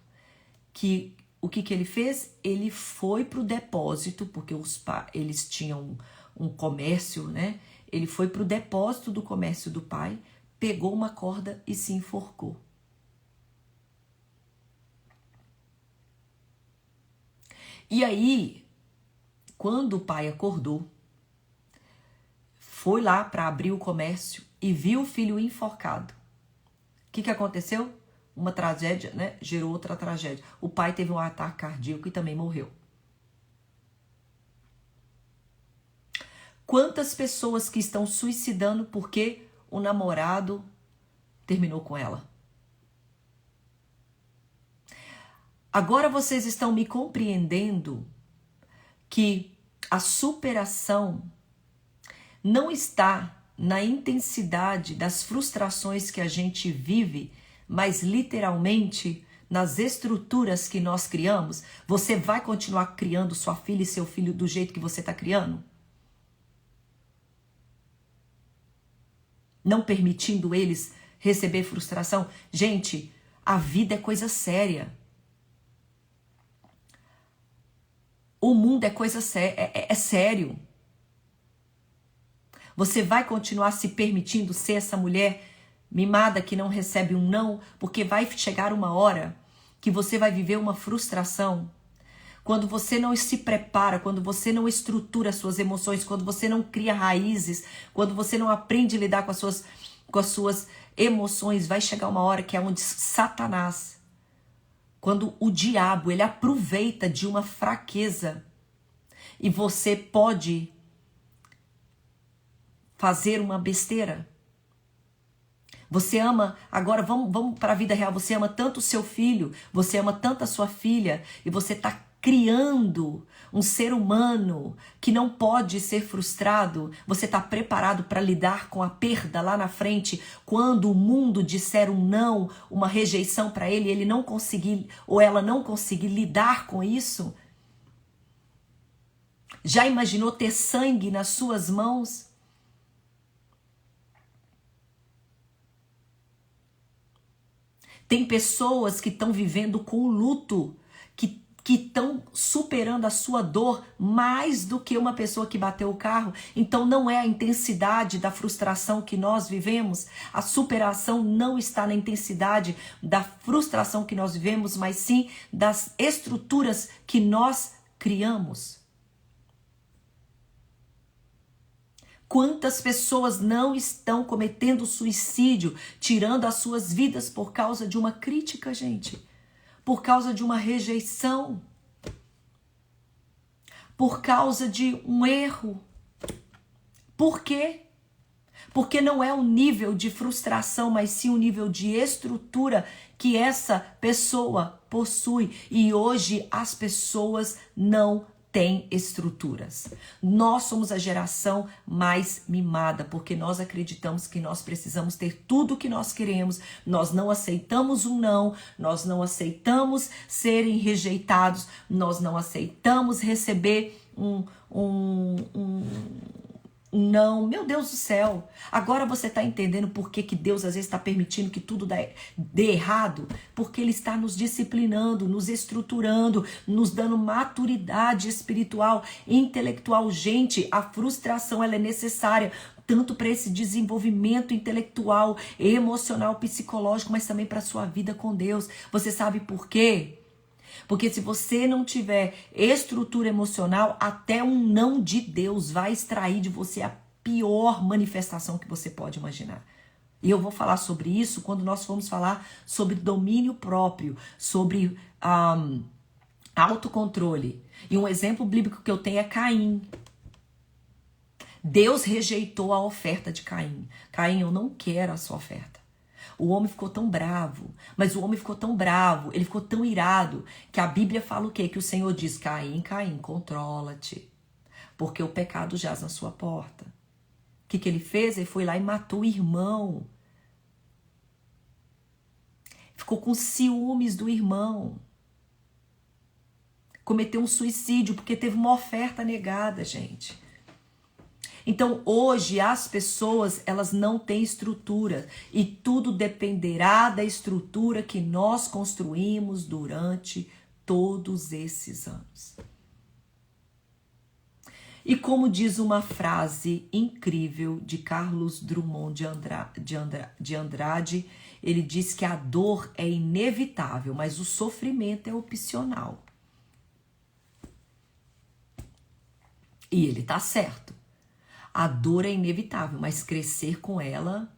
que o que ele fez? Ele foi para o depósito, porque eles tinham um comércio, né? Ele foi para o depósito do comércio do pai, pegou uma corda e se enforcou. E aí, quando o pai acordou, foi lá para abrir o comércio e viu o filho enforcado. O que aconteceu? Uma tragédia, né? Gerou outra tragédia. O pai teve um ataque cardíaco e também morreu. Quantas pessoas que estão suicidando porque o namorado terminou com ela? Agora vocês estão me compreendendo que a superação não está na intensidade das frustrações que a gente vive, mas literalmente nas estruturas que nós criamos. Você vai continuar criando sua filha e seu filho do jeito que você está criando? Não permitindo eles receber frustração? Gente, a vida é coisa séria. O mundo é coisa séria, é sério. Você vai continuar se permitindo ser essa mulher mimada que não recebe um não, porque vai chegar uma hora que você vai viver uma frustração. Quando você não se prepara, quando você não estrutura suas emoções, quando você não cria raízes, quando você não aprende a lidar com as suas emoções, vai chegar uma hora que é onde Satanás, quando o diabo, ele aproveita de uma fraqueza e você pode fazer uma besteira. Você ama, agora vamos para a vida real, você ama tanto o seu filho, você ama tanto a sua filha e você está criando um ser humano que não pode ser frustrado. Você está preparado para lidar com a perda lá na frente, quando o mundo disser um não, uma rejeição para ele, ele não conseguir ou ela não conseguir lidar com isso? Já imaginou ter sangue nas suas mãos? Tem pessoas que estão vivendo com o luto, que estão superando a sua dor mais do que uma pessoa que bateu o carro. Então não é a intensidade da frustração que nós vivemos. A superação não está na intensidade da frustração que nós vivemos, mas sim das estruturas que nós criamos. Quantas pessoas não estão cometendo suicídio, tirando as suas vidas por causa de uma crítica, gente? Por causa de uma rejeição? Por causa de um erro? Por quê? Porque não é um nível de frustração, mas sim um nível de estrutura que essa pessoa possui. E hoje as pessoas não têm estruturas. Nós somos a geração mais mimada, porque nós acreditamos que nós precisamos ter tudo o que nós queremos. Nós não aceitamos um não, nós não aceitamos serem rejeitados, nós não aceitamos receber não, meu Deus do céu. Agora você está entendendo por que Deus às vezes está permitindo que tudo dê errado? Porque Ele está nos disciplinando, nos estruturando, nos dando maturidade espiritual, intelectual. Gente, a frustração ela é necessária tanto para esse desenvolvimento intelectual, emocional, psicológico, mas também para a sua vida com Deus. Você sabe por quê? Porque se você não tiver estrutura emocional, até um não de Deus vai extrair de você a pior manifestação que você pode imaginar. E eu vou falar sobre isso quando nós formos falar sobre domínio próprio, sobre autocontrole. E um exemplo bíblico que eu tenho é Caim. Deus rejeitou a oferta de Caim. Caim, eu não quero a sua oferta. O homem ficou tão bravo, mas o homem ficou tão bravo, ele ficou tão irado, que a Bíblia fala o quê? Que o Senhor diz, Caim, Caim, controla-te, porque o pecado jaz na sua porta. O que ele fez? Ele foi lá e matou o irmão. Ficou com ciúmes do irmão. Cometeu um suicídio, porque teve uma oferta negada, gente. Então, hoje, as pessoas, elas não têm estrutura. E tudo dependerá da estrutura que nós construímos durante todos esses anos. E como diz uma frase incrível de Carlos Drummond de Andrade, ele diz que a dor é inevitável, mas o sofrimento é opcional. E ele tá certo. A dor é inevitável, mas crescer com ela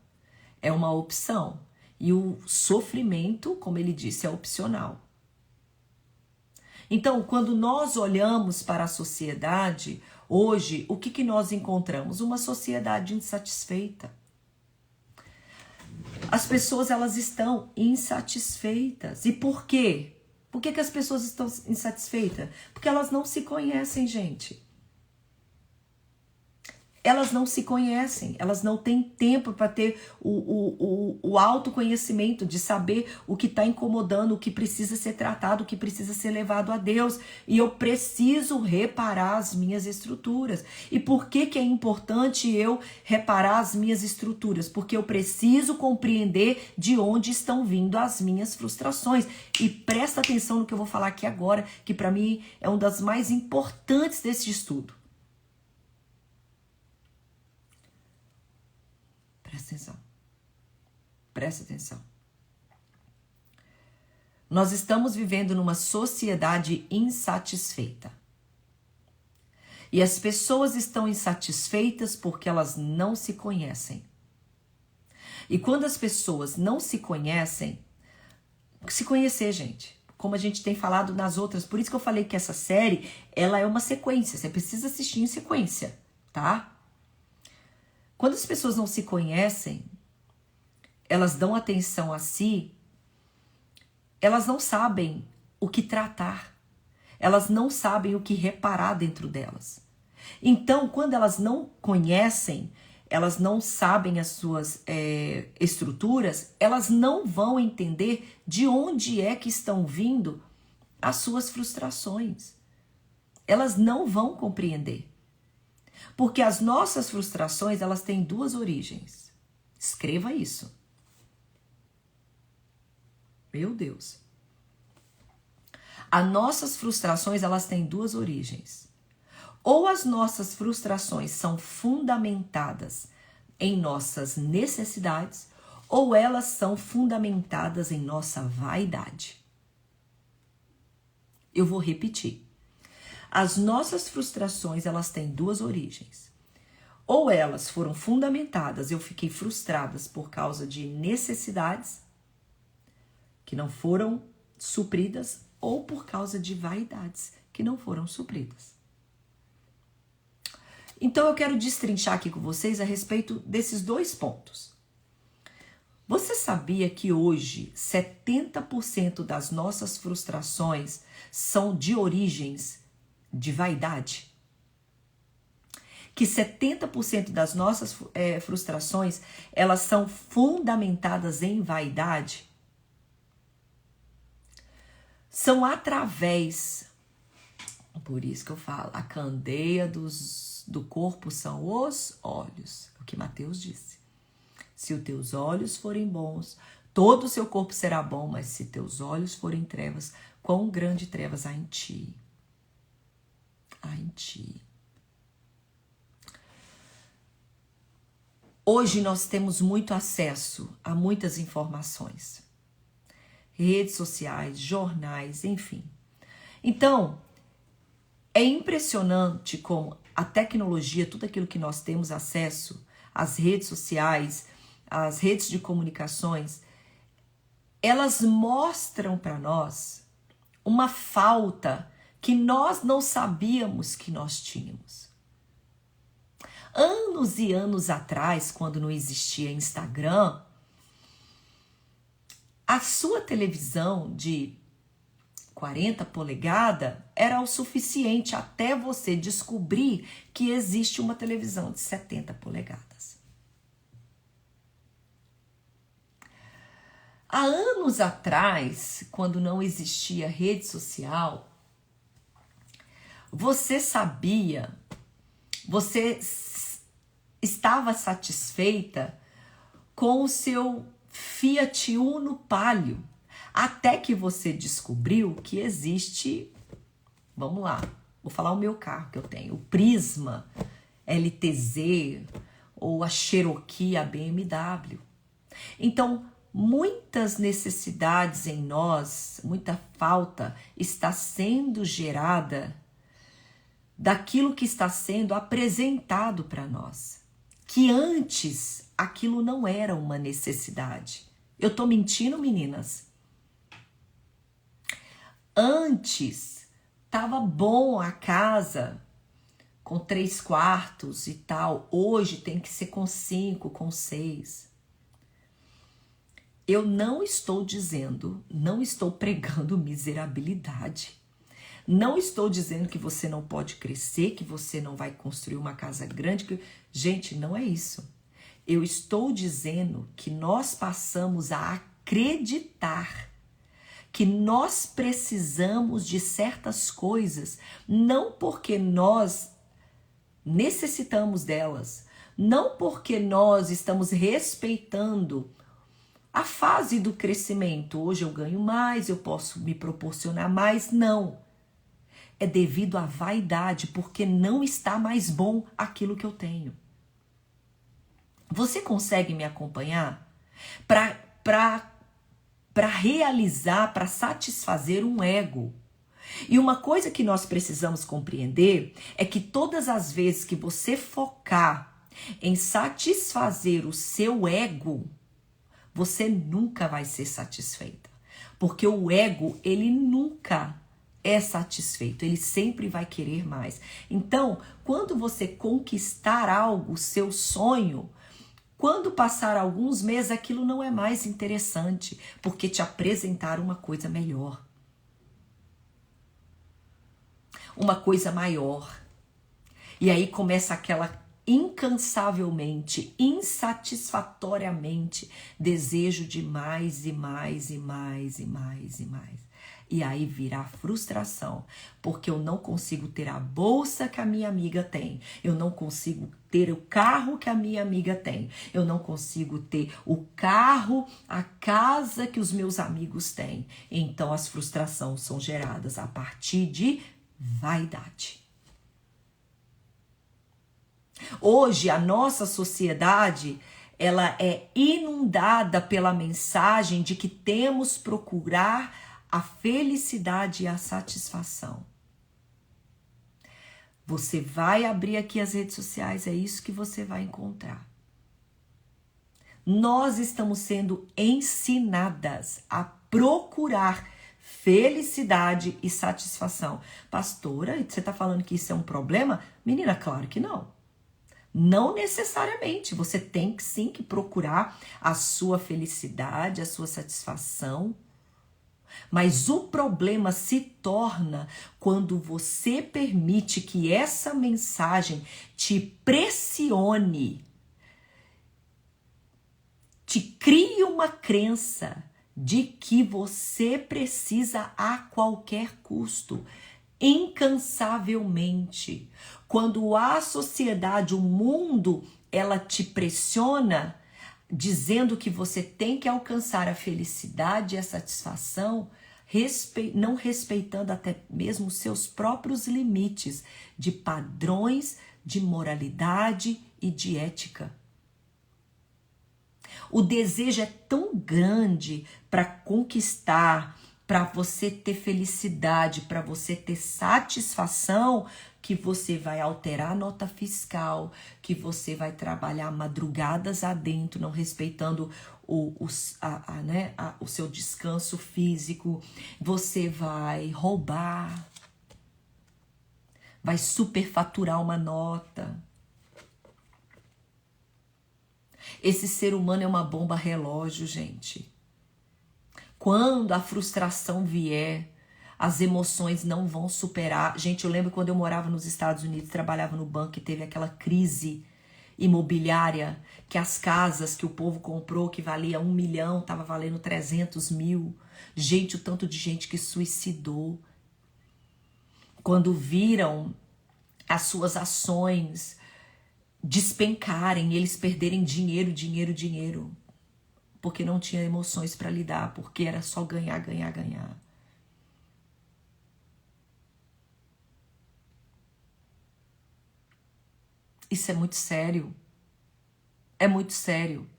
é uma opção. E o sofrimento, como ele disse, é opcional. Então, quando nós olhamos para a sociedade, hoje, o que nós encontramos? Uma sociedade insatisfeita. As pessoas, elas estão insatisfeitas. E por quê? Por que as pessoas estão insatisfeitas? Porque elas não se conhecem, gente. Elas não se conhecem, elas não têm tempo para ter o autoconhecimento de saber o que está incomodando, o que precisa ser tratado, o que precisa ser levado a Deus. E eu preciso reparar as minhas estruturas. E por que é importante eu reparar as minhas estruturas? Porque eu preciso compreender de onde estão vindo as minhas frustrações. E presta atenção no que eu vou falar aqui agora, que para mim é uma das mais importantes desse estudo. Presta atenção. Presta atenção. Nós estamos vivendo numa sociedade insatisfeita. E as pessoas estão insatisfeitas porque elas não se conhecem. E quando as pessoas não se conhecem, se conhecer, gente, como a gente tem falado nas outras, por isso que eu falei que essa série, ela é uma sequência, você precisa assistir em sequência, tá? Quando as pessoas não se conhecem, elas dão atenção a si, elas não sabem o que tratar, elas não sabem o que reparar dentro delas. Então, quando elas não conhecem, elas não sabem as suas estruturas, elas não vão entender de onde é que estão vindo as suas frustrações. Elas não vão compreender. Porque as nossas frustrações, elas têm duas origens. Escreva isso. Meu Deus. As nossas frustrações, elas têm duas origens. Ou as nossas frustrações são fundamentadas em nossas necessidades, ou elas são fundamentadas em nossa vaidade. Eu vou repetir. As nossas frustrações, elas têm duas origens. Ou elas foram fundamentadas, eu fiquei frustradas por causa de necessidades que não foram supridas, ou por causa de vaidades que não foram supridas. Então eu quero destrinchar aqui com vocês a respeito desses dois pontos. Você sabia que hoje 70% das nossas frustrações são de origens de vaidade? Que 70% das nossas frustrações, elas são fundamentadas em vaidade? São através, por isso que eu falo, a candeia do corpo são os olhos, é o que Mateus disse. Se os teus olhos forem bons, todo o seu corpo será bom, mas se teus olhos forem trevas, quão grande trevas há em ti. Há em ti. Hoje nós temos muito acesso a muitas informações. Redes sociais, jornais, enfim. Então, é impressionante como a tecnologia, tudo aquilo que nós temos acesso, as redes sociais, as redes de comunicações, elas mostram para nós uma falta que nós não sabíamos que nós tínhamos. Anos e anos atrás, quando não existia Instagram, a sua televisão de 40 polegadas era o suficiente até você descobrir que existe uma televisão de 70 polegadas. Há anos atrás, quando não existia rede social, você sabia, você estava satisfeita com o seu Fiat Uno Palio, até que você descobriu que existe, vamos lá, vou falar o meu carro que eu tenho, o Prisma LTZ ou a Cherokee, a BMW. Então, muitas necessidades em nós, muita falta está sendo gerada daquilo que está sendo apresentado para nós, que antes aquilo não era uma necessidade. Eu tô mentindo, meninas? Antes tava bom a casa com 3 quartos e tal. Hoje tem que ser com 5, com 6. Eu não estou dizendo, não estou pregando miserabilidade. Não estou dizendo que você não pode crescer, que você não vai construir uma casa grande. Gente, não é isso. Eu estou dizendo que nós passamos a acreditar que nós precisamos de certas coisas, não porque nós necessitamos delas, não porque nós estamos respeitando a fase do crescimento. Hoje eu ganho mais, eu posso me proporcionar mais. Não. É devido à vaidade, porque não está mais bom aquilo que eu tenho. Você consegue me acompanhar? Para realizar, para satisfazer um ego. E uma coisa que nós precisamos compreender é que todas as vezes que você focar em satisfazer o seu ego, você nunca vai ser satisfeita. Porque o ego, ele nunca é satisfeito, ele sempre vai querer mais. Então, quando você conquistar algo, seu sonho, quando passar alguns meses, aquilo não é mais interessante, porque te apresentaram uma coisa melhor. Uma coisa maior. E aí começa aquela incansavelmente, insatisfatoriamente, desejo de mais e mais e mais e mais e mais. E aí virá frustração, porque eu não consigo ter a bolsa que a minha amiga tem, eu não consigo ter o carro que a minha amiga tem, eu não consigo ter o carro, a casa que os meus amigos têm. Então as frustrações são geradas a partir de vaidade. Hoje a nossa sociedade, ela é inundada pela mensagem de que temos que procurar a felicidade e a satisfação. Você vai abrir aqui as redes sociais, é isso que você vai encontrar. Nós estamos sendo ensinadas a procurar felicidade e satisfação. Pastora, você está falando que isso é um problema? Menina, claro que não. Não necessariamente. Você tem que sim que procurar a sua felicidade, a sua satisfação. Mas o problema se torna quando você permite que essa mensagem te pressione, te crie uma crença de que você precisa a qualquer custo, incansavelmente. Quando a sociedade, o mundo, ela te pressiona, dizendo que você tem que alcançar a felicidade e a satisfação, não respeitando até mesmo os seus próprios limites de padrões, de moralidade e de ética. O desejo é tão grande para conquistar, para você ter felicidade, para você ter satisfação, que você vai alterar a nota fiscal, que você vai trabalhar madrugadas adentro, não respeitando o seu descanso físico, você vai roubar, vai superfaturar uma nota. Esse ser humano é uma bomba relógio, gente. Quando a frustração vier, as emoções não vão superar. Gente, eu lembro quando eu morava nos Estados Unidos, trabalhava no banco e teve aquela crise imobiliária, que as casas que o povo comprou, que valia 1 milhão, estava valendo 300 mil. Gente, o tanto de gente que suicidou. Quando viram as suas ações despencarem, eles perderem dinheiro, dinheiro, dinheiro, porque não tinha emoções para lidar, porque era só ganhar, ganhar, ganhar. Isso é muito sério. É muito sério.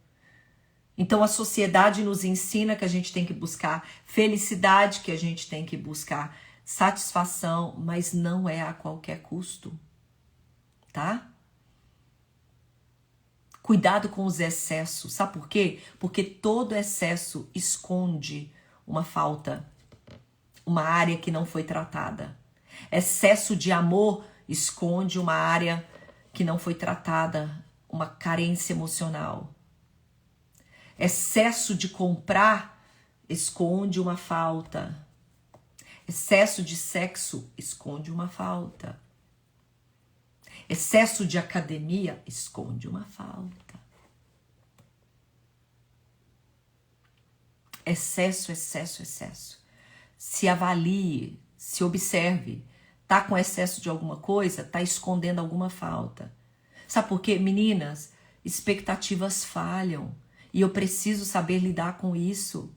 Então a sociedade nos ensina que a gente tem que buscar felicidade, que a gente tem que buscar satisfação, mas não é a qualquer custo, tá? Cuidado com os excessos, sabe por quê? Porque todo excesso esconde uma falta, uma área que não foi tratada. Excesso de amor esconde uma área que não foi tratada, uma carência emocional. Excesso de comprar esconde uma falta. Excesso de sexo esconde uma falta. Excesso de academia esconde uma falta. Excesso, excesso, excesso. Se avalie, se observe. Tá com excesso de alguma coisa? Tá escondendo alguma falta. Sabe por quê? Meninas, expectativas falham. E eu preciso saber lidar com isso.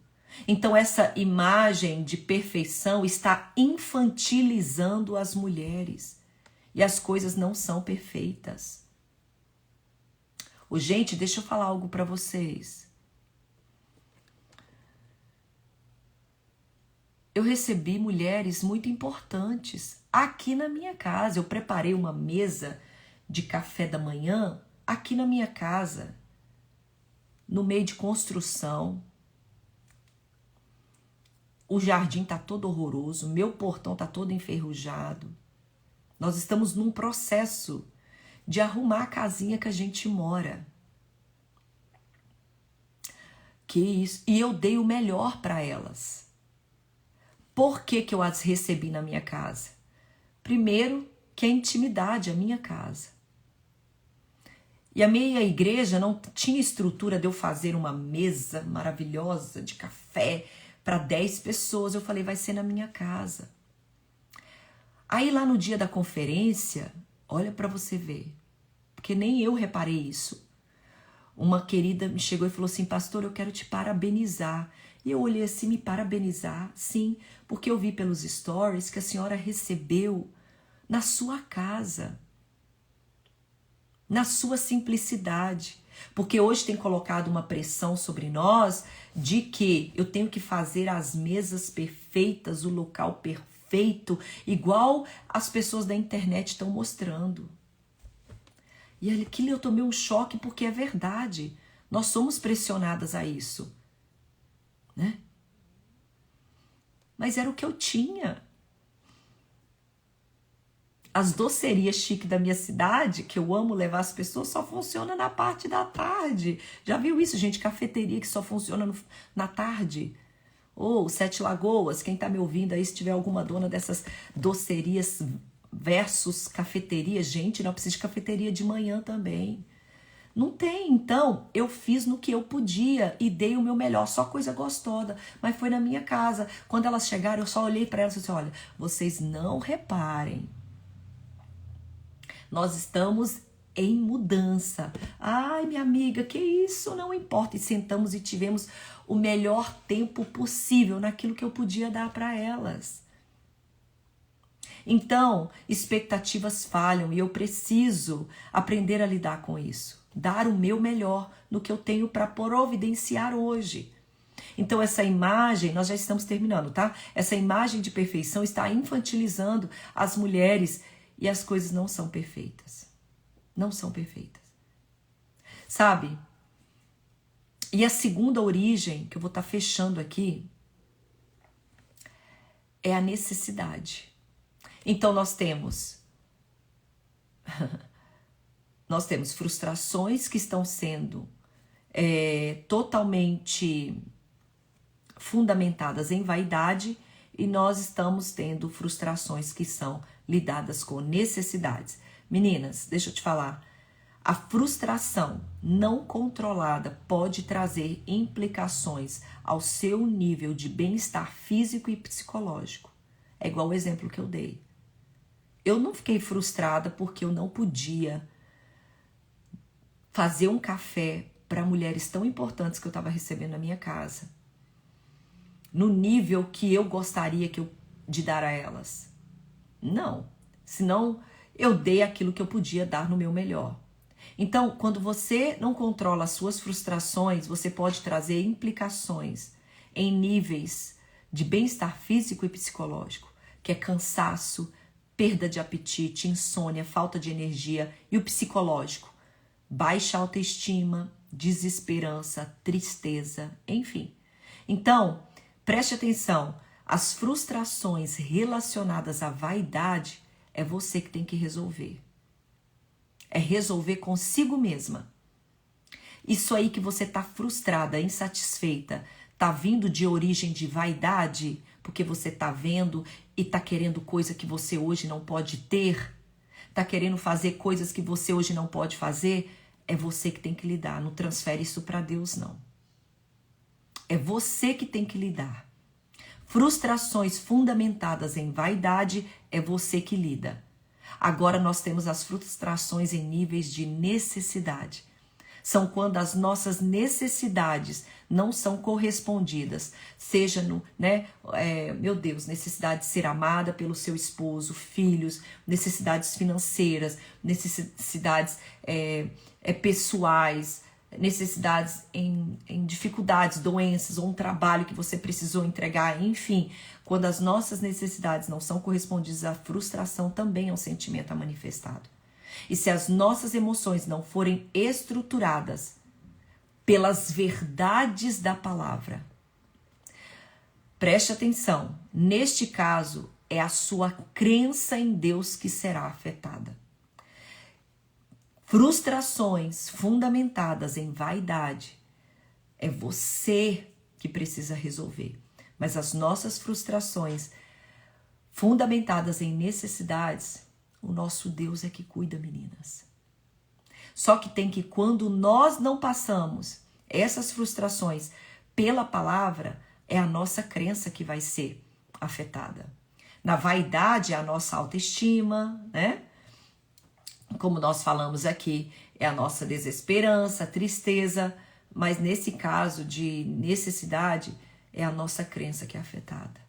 Então essa imagem de perfeição está infantilizando as mulheres. E as coisas não são perfeitas. Gente, deixa eu falar algo para vocês. Eu recebi mulheres muito importantes aqui na minha casa. Eu preparei uma mesa de café da manhã aqui na minha casa, no meio de construção. O jardim tá todo horroroso, meu portão tá todo enferrujado. Nós estamos num processo de arrumar a casinha que a gente mora. Que isso? E eu dei o melhor para elas. Por que que eu as recebi na minha casa? Primeiro, que a intimidade é a minha casa. E a minha igreja não tinha estrutura de eu fazer uma mesa maravilhosa de café para 10 pessoas. Eu falei, vai ser na minha casa. Aí lá no dia da conferência, olha para você ver, porque nem eu reparei isso. Uma querida me chegou e falou assim, pastor, eu quero te parabenizar. E eu olhei assim, me parabenizar? Sim, porque eu vi pelos stories que a senhora recebeu na sua casa, na sua simplicidade. Porque hoje tem colocado uma pressão sobre nós de que eu tenho que fazer as mesas perfeitas, o local perfeito, igual as pessoas da internet estão mostrando. E aquilo eu tomei um choque porque é verdade. Nós somos pressionadas a isso, né? Mas era o que eu tinha. As docerias chiques da minha cidade, que eu amo levar as pessoas, só funciona na parte da tarde. Já viu isso, gente? Cafeteria que só funciona na tarde. Ou Sete Lagoas, quem tá me ouvindo aí, se tiver alguma dona dessas docerias versus cafeteria, gente, não precisa de cafeteria de manhã também. Não tem, então eu fiz no que eu podia e dei o meu melhor, só coisa gostosa, mas foi na minha casa. Quando elas chegaram, eu só olhei para elas e disse, olha, vocês não reparem, nós estamos em mudança. Ai, minha amiga, que isso? Não importa. E sentamos e tivemos o melhor tempo possível naquilo que eu podia dar para elas. Então, expectativas falham e eu preciso aprender a lidar com isso. Dar o meu melhor no que eu tenho para providenciar hoje. Então, essa imagem, nós já estamos terminando, tá? Essa imagem de perfeição está infantilizando as mulheres e as coisas não são perfeitas. Não são perfeitas. Sabe? E a segunda origem, que eu vou estar fechando aqui, é a necessidade. Então nós temos frustrações que estão sendo totalmente fundamentadas em vaidade e nós estamos tendo frustrações que são lidadas com necessidades. Meninas, deixa eu te falar, a frustração não controlada pode trazer implicações ao seu nível de bem-estar físico e psicológico. É igual o exemplo que eu dei. Eu não fiquei frustrada porque eu não podia fazer um café para mulheres tão importantes que eu estava recebendo na minha casa, no nível que eu gostaria de dar a elas. Não, senão eu dei aquilo que eu podia dar no meu melhor. Então, quando você não controla as suas frustrações, você pode trazer implicações em níveis de bem-estar físico e psicológico, que é cansaço, perda de apetite, insônia, falta de energia, e o psicológico, baixa autoestima, desesperança, tristeza, enfim. Então, preste atenção, as frustrações relacionadas à vaidade é você que tem que resolver. É resolver consigo mesma. Isso aí que você está frustrada, insatisfeita, está vindo de origem de vaidade, porque você está vendo e está querendo coisa que você hoje não pode ter, está querendo fazer coisas que você hoje não pode fazer, é você que tem que lidar. Não transfere isso para Deus, não. É você que tem que lidar. Frustrações fundamentadas em vaidade é você que lida. Agora nós temos as frustrações em níveis de necessidade. São quando as nossas necessidades não são correspondidas, seja no, necessidade de ser amada pelo seu esposo, filhos, necessidades financeiras, necessidades pessoais, necessidades em dificuldades, doenças ou um trabalho que você precisou entregar, enfim. Quando as nossas necessidades não são correspondidas, a frustração também é um sentimento manifestado. E se as nossas emoções não forem estruturadas pelas verdades da palavra, preste atenção, neste caso é a sua crença em Deus que será afetada. Frustrações fundamentadas em vaidade é você que precisa resolver. Mas as nossas frustrações fundamentadas em necessidades, o nosso Deus é que cuida, meninas. Só que tem que, quando nós não passamos essas frustrações pela palavra, é a nossa crença que vai ser afetada. Na vaidade é a nossa autoestima, né? Como nós falamos aqui, é a nossa desesperança, tristeza, mas nesse caso de necessidade, é a nossa crença que é afetada.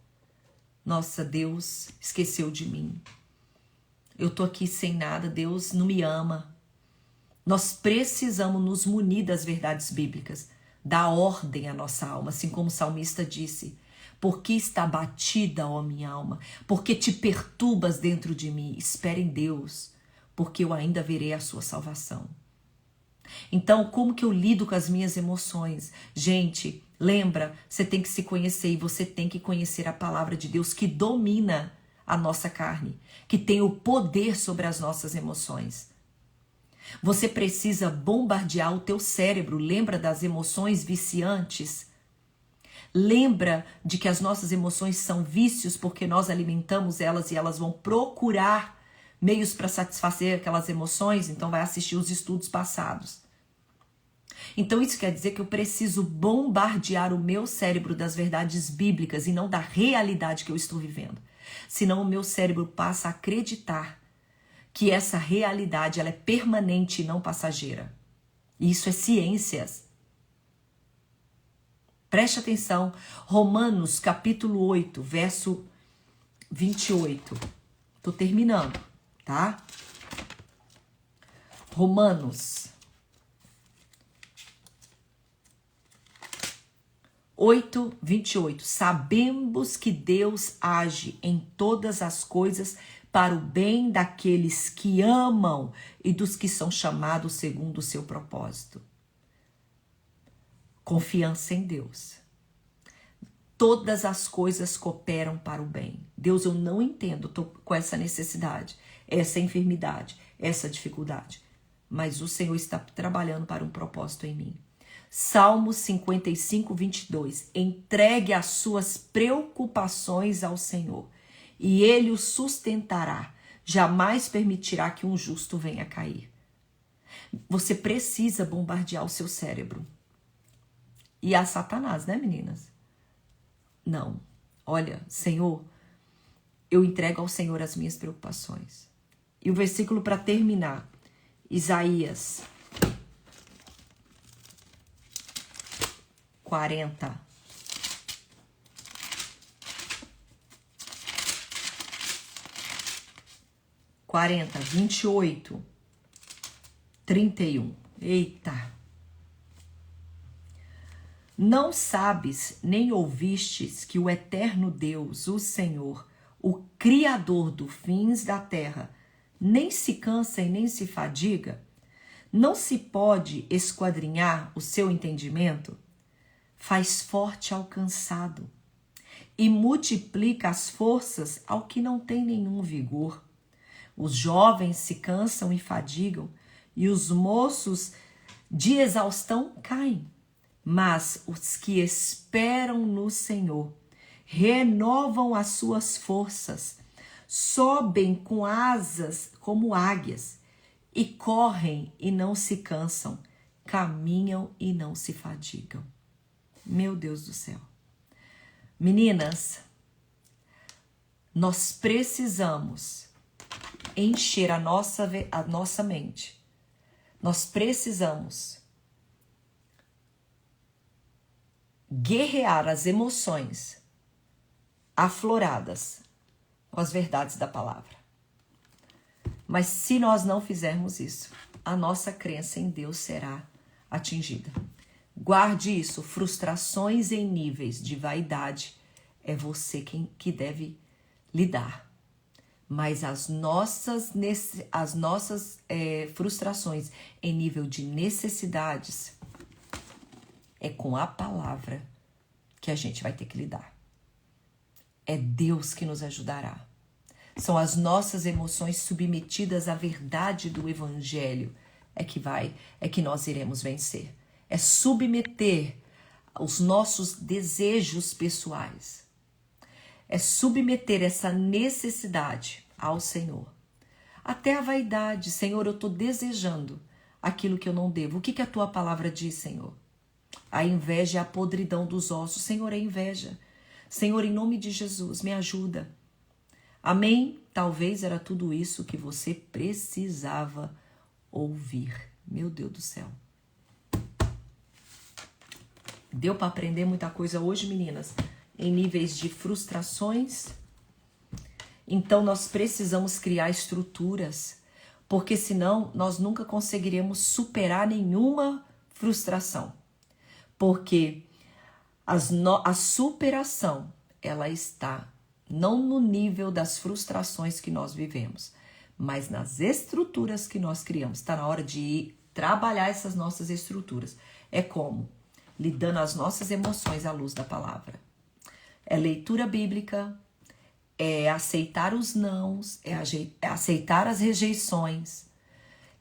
Nossa, Deus esqueceu de mim. Eu tô aqui sem nada, Deus não me ama. Nós precisamos nos munir das verdades bíblicas, dar ordem à nossa alma, assim como o salmista disse. Porque está batida, ó minha alma? Porque te perturbas dentro de mim? Espere em Deus, porque eu ainda verei a sua salvação. Então, como que eu lido com as minhas emoções? Gente, lembra, você tem que se conhecer e você tem que conhecer a palavra de Deus que domina a nossa carne, que tem o poder sobre as nossas emoções. Você precisa bombardear o teu cérebro. Lembra das emoções viciantes? Lembra de que as nossas emoções são vícios porque nós alimentamos elas e elas vão procurar meios para satisfazer aquelas emoções, então vai assistir os estudos passados. Então isso quer dizer que eu preciso bombardear o meu cérebro das verdades bíblicas e não da realidade que eu estou vivendo. Senão o meu cérebro passa a acreditar que essa realidade ela é permanente e não passageira. E isso é ciências. Preste atenção, Romanos capítulo 8, verso 28. Estou terminando. Tá? Romanos 8, 28. Sabemos que Deus age em todas as coisas para o bem daqueles que amam e dos que são chamados segundo o seu propósito. Confiança em Deus. Todas as coisas cooperam para o bem. Deus, eu não entendo, estou com essa necessidade, essa enfermidade, essa dificuldade. Mas o Senhor está trabalhando para um propósito em mim. Salmo 55, 22. Entregue as suas preocupações ao Senhor e Ele o sustentará. Jamais permitirá que um justo venha a cair. Você precisa bombardear o seu cérebro. E a Satanás, né, meninas? Não. Olha, Senhor, eu entrego ao Senhor as minhas preocupações. E o versículo para terminar, Isaías 40. 40, 28, 31. Eita! Não sabes, nem ouvistes que o eterno Deus, o Senhor, o Criador dos fins da terra, nem se cansa e nem se fadiga? Não se pode esquadrinhar o seu entendimento? Faz forte ao cansado e multiplica as forças ao que não tem nenhum vigor. Os jovens se cansam e fadigam, e os moços de exaustão caem. Mas os que esperam no Senhor renovam as suas forças, sobem com asas como águias, e correm e não se cansam, caminham e não se fadigam. Meu Deus do céu. Meninas, nós precisamos encher a nossa mente. Nós precisamos guerrear as emoções afloradas com as verdades da palavra. Mas se nós não fizermos isso, a nossa crença em Deus será atingida. Guarde isso, frustrações em níveis de vaidade é você que deve lidar. Mas as nossas frustrações em nível de necessidades é com a palavra que a gente vai ter que lidar. É Deus que nos ajudará. São as nossas emoções submetidas à verdade do Evangelho é que nós iremos vencer. É submeter os nossos desejos pessoais. É submeter essa necessidade ao Senhor. Até a vaidade. Senhor, eu estou desejando aquilo que eu não devo. O que a tua palavra diz, Senhor? A inveja é a podridão dos ossos. Senhor, é inveja. Senhor, em nome de Jesus, me ajuda. Amém? Talvez era tudo isso que você precisava ouvir. Meu Deus do céu. Deu para aprender muita coisa hoje, meninas? Em níveis de frustrações. Então, nós precisamos criar estruturas, porque senão nós nunca conseguiremos superar nenhuma frustração. Porque a superação, ela está não no nível das frustrações que nós vivemos, mas nas estruturas que nós criamos. Está na hora de trabalhar essas nossas estruturas. É como? Lidando as nossas emoções à luz da palavra. É leitura bíblica, é aceitar os nãos, é aceitar as rejeições,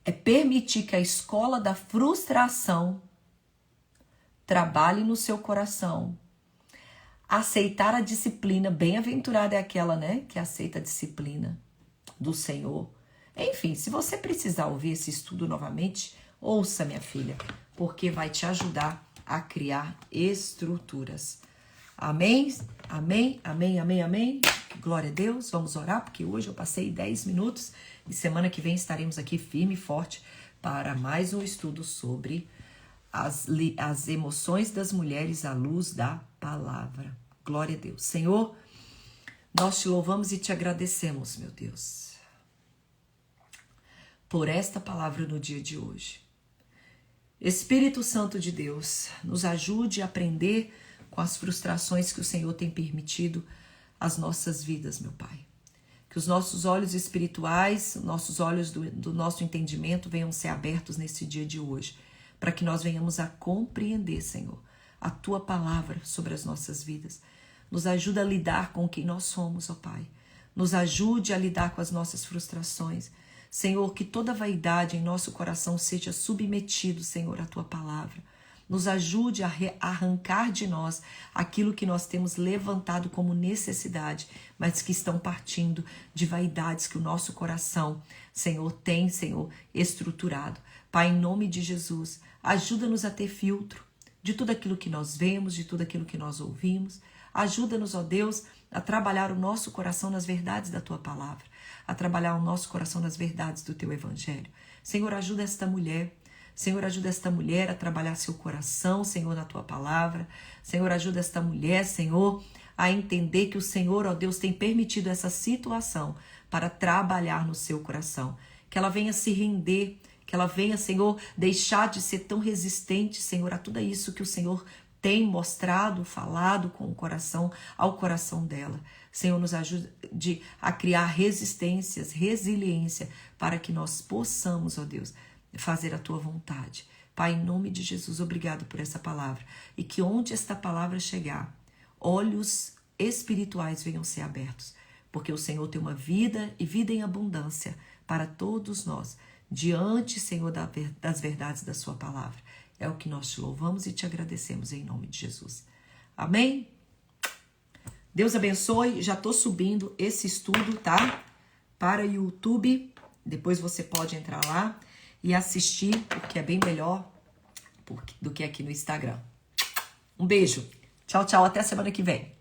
é permitir que a escola da frustração trabalhe no seu coração. Aceitar a disciplina, bem-aventurada é aquela, né, que aceita a disciplina do Senhor. Enfim, se você precisar ouvir esse estudo novamente, ouça, minha filha, porque vai te ajudar a criar estruturas. Amém? Amém, amém, amém, amém. Glória a Deus. Vamos orar, porque hoje eu passei 10 minutos e semana que vem estaremos aqui firme e forte para mais um estudo sobre as emoções das mulheres à luz da palavra. Glória a Deus. Senhor, nós te louvamos e te agradecemos, meu Deus, por esta palavra no dia de hoje. Espírito Santo de Deus, nos ajude a aprender com as frustrações que o Senhor tem permitido às nossas vidas, meu Pai. Que os nossos olhos espirituais, nossos olhos do nosso entendimento venham ser abertos nesse dia de hoje, para que nós venhamos a compreender, Senhor, a Tua palavra sobre as nossas vidas. Nos ajuda a lidar com quem nós somos, ó Pai. Nos ajude a lidar com as nossas frustrações. Senhor, que toda vaidade em nosso coração seja submetido, Senhor, à Tua palavra. Nos ajude a arrancar de nós aquilo que nós temos levantado como necessidade, mas que estão partindo de vaidades que o nosso coração, Senhor, tem, Senhor, estruturado. Pai, em nome de Jesus, ajuda-nos a ter filtro de tudo aquilo que nós vemos, de tudo aquilo que nós ouvimos. Ajuda-nos, ó Deus, a trabalhar o nosso coração nas verdades da Tua palavra, a trabalhar o nosso coração nas verdades do Teu Evangelho. Senhor, ajuda esta mulher. Senhor, ajuda esta mulher a trabalhar seu coração, Senhor, na tua palavra. Senhor, ajuda esta mulher, Senhor, a entender que o Senhor, ó Deus, tem permitido essa situação para trabalhar no seu coração. Que ela venha se render, que ela venha, Senhor, deixar de ser tão resistente, Senhor, a tudo isso que o Senhor tem mostrado, falado com o coração, ao coração dela. Senhor, nos ajude a criar resistências, resiliência, para que nós possamos, ó Deus, fazer a tua vontade. Pai, em nome de Jesus, obrigado por essa palavra. E que onde esta palavra chegar, olhos espirituais venham ser abertos. Porque o Senhor tem uma vida e vida em abundância para todos nós. Diante, Senhor, das verdades da sua palavra. É o que nós te louvamos e te agradecemos em nome de Jesus. Amém? Deus abençoe. Já estou subindo esse estudo, tá? Para o YouTube. Depois você pode entrar lá e assistir, porque é bem melhor do que aqui no Instagram. Um beijo. Tchau, tchau. Até semana que vem.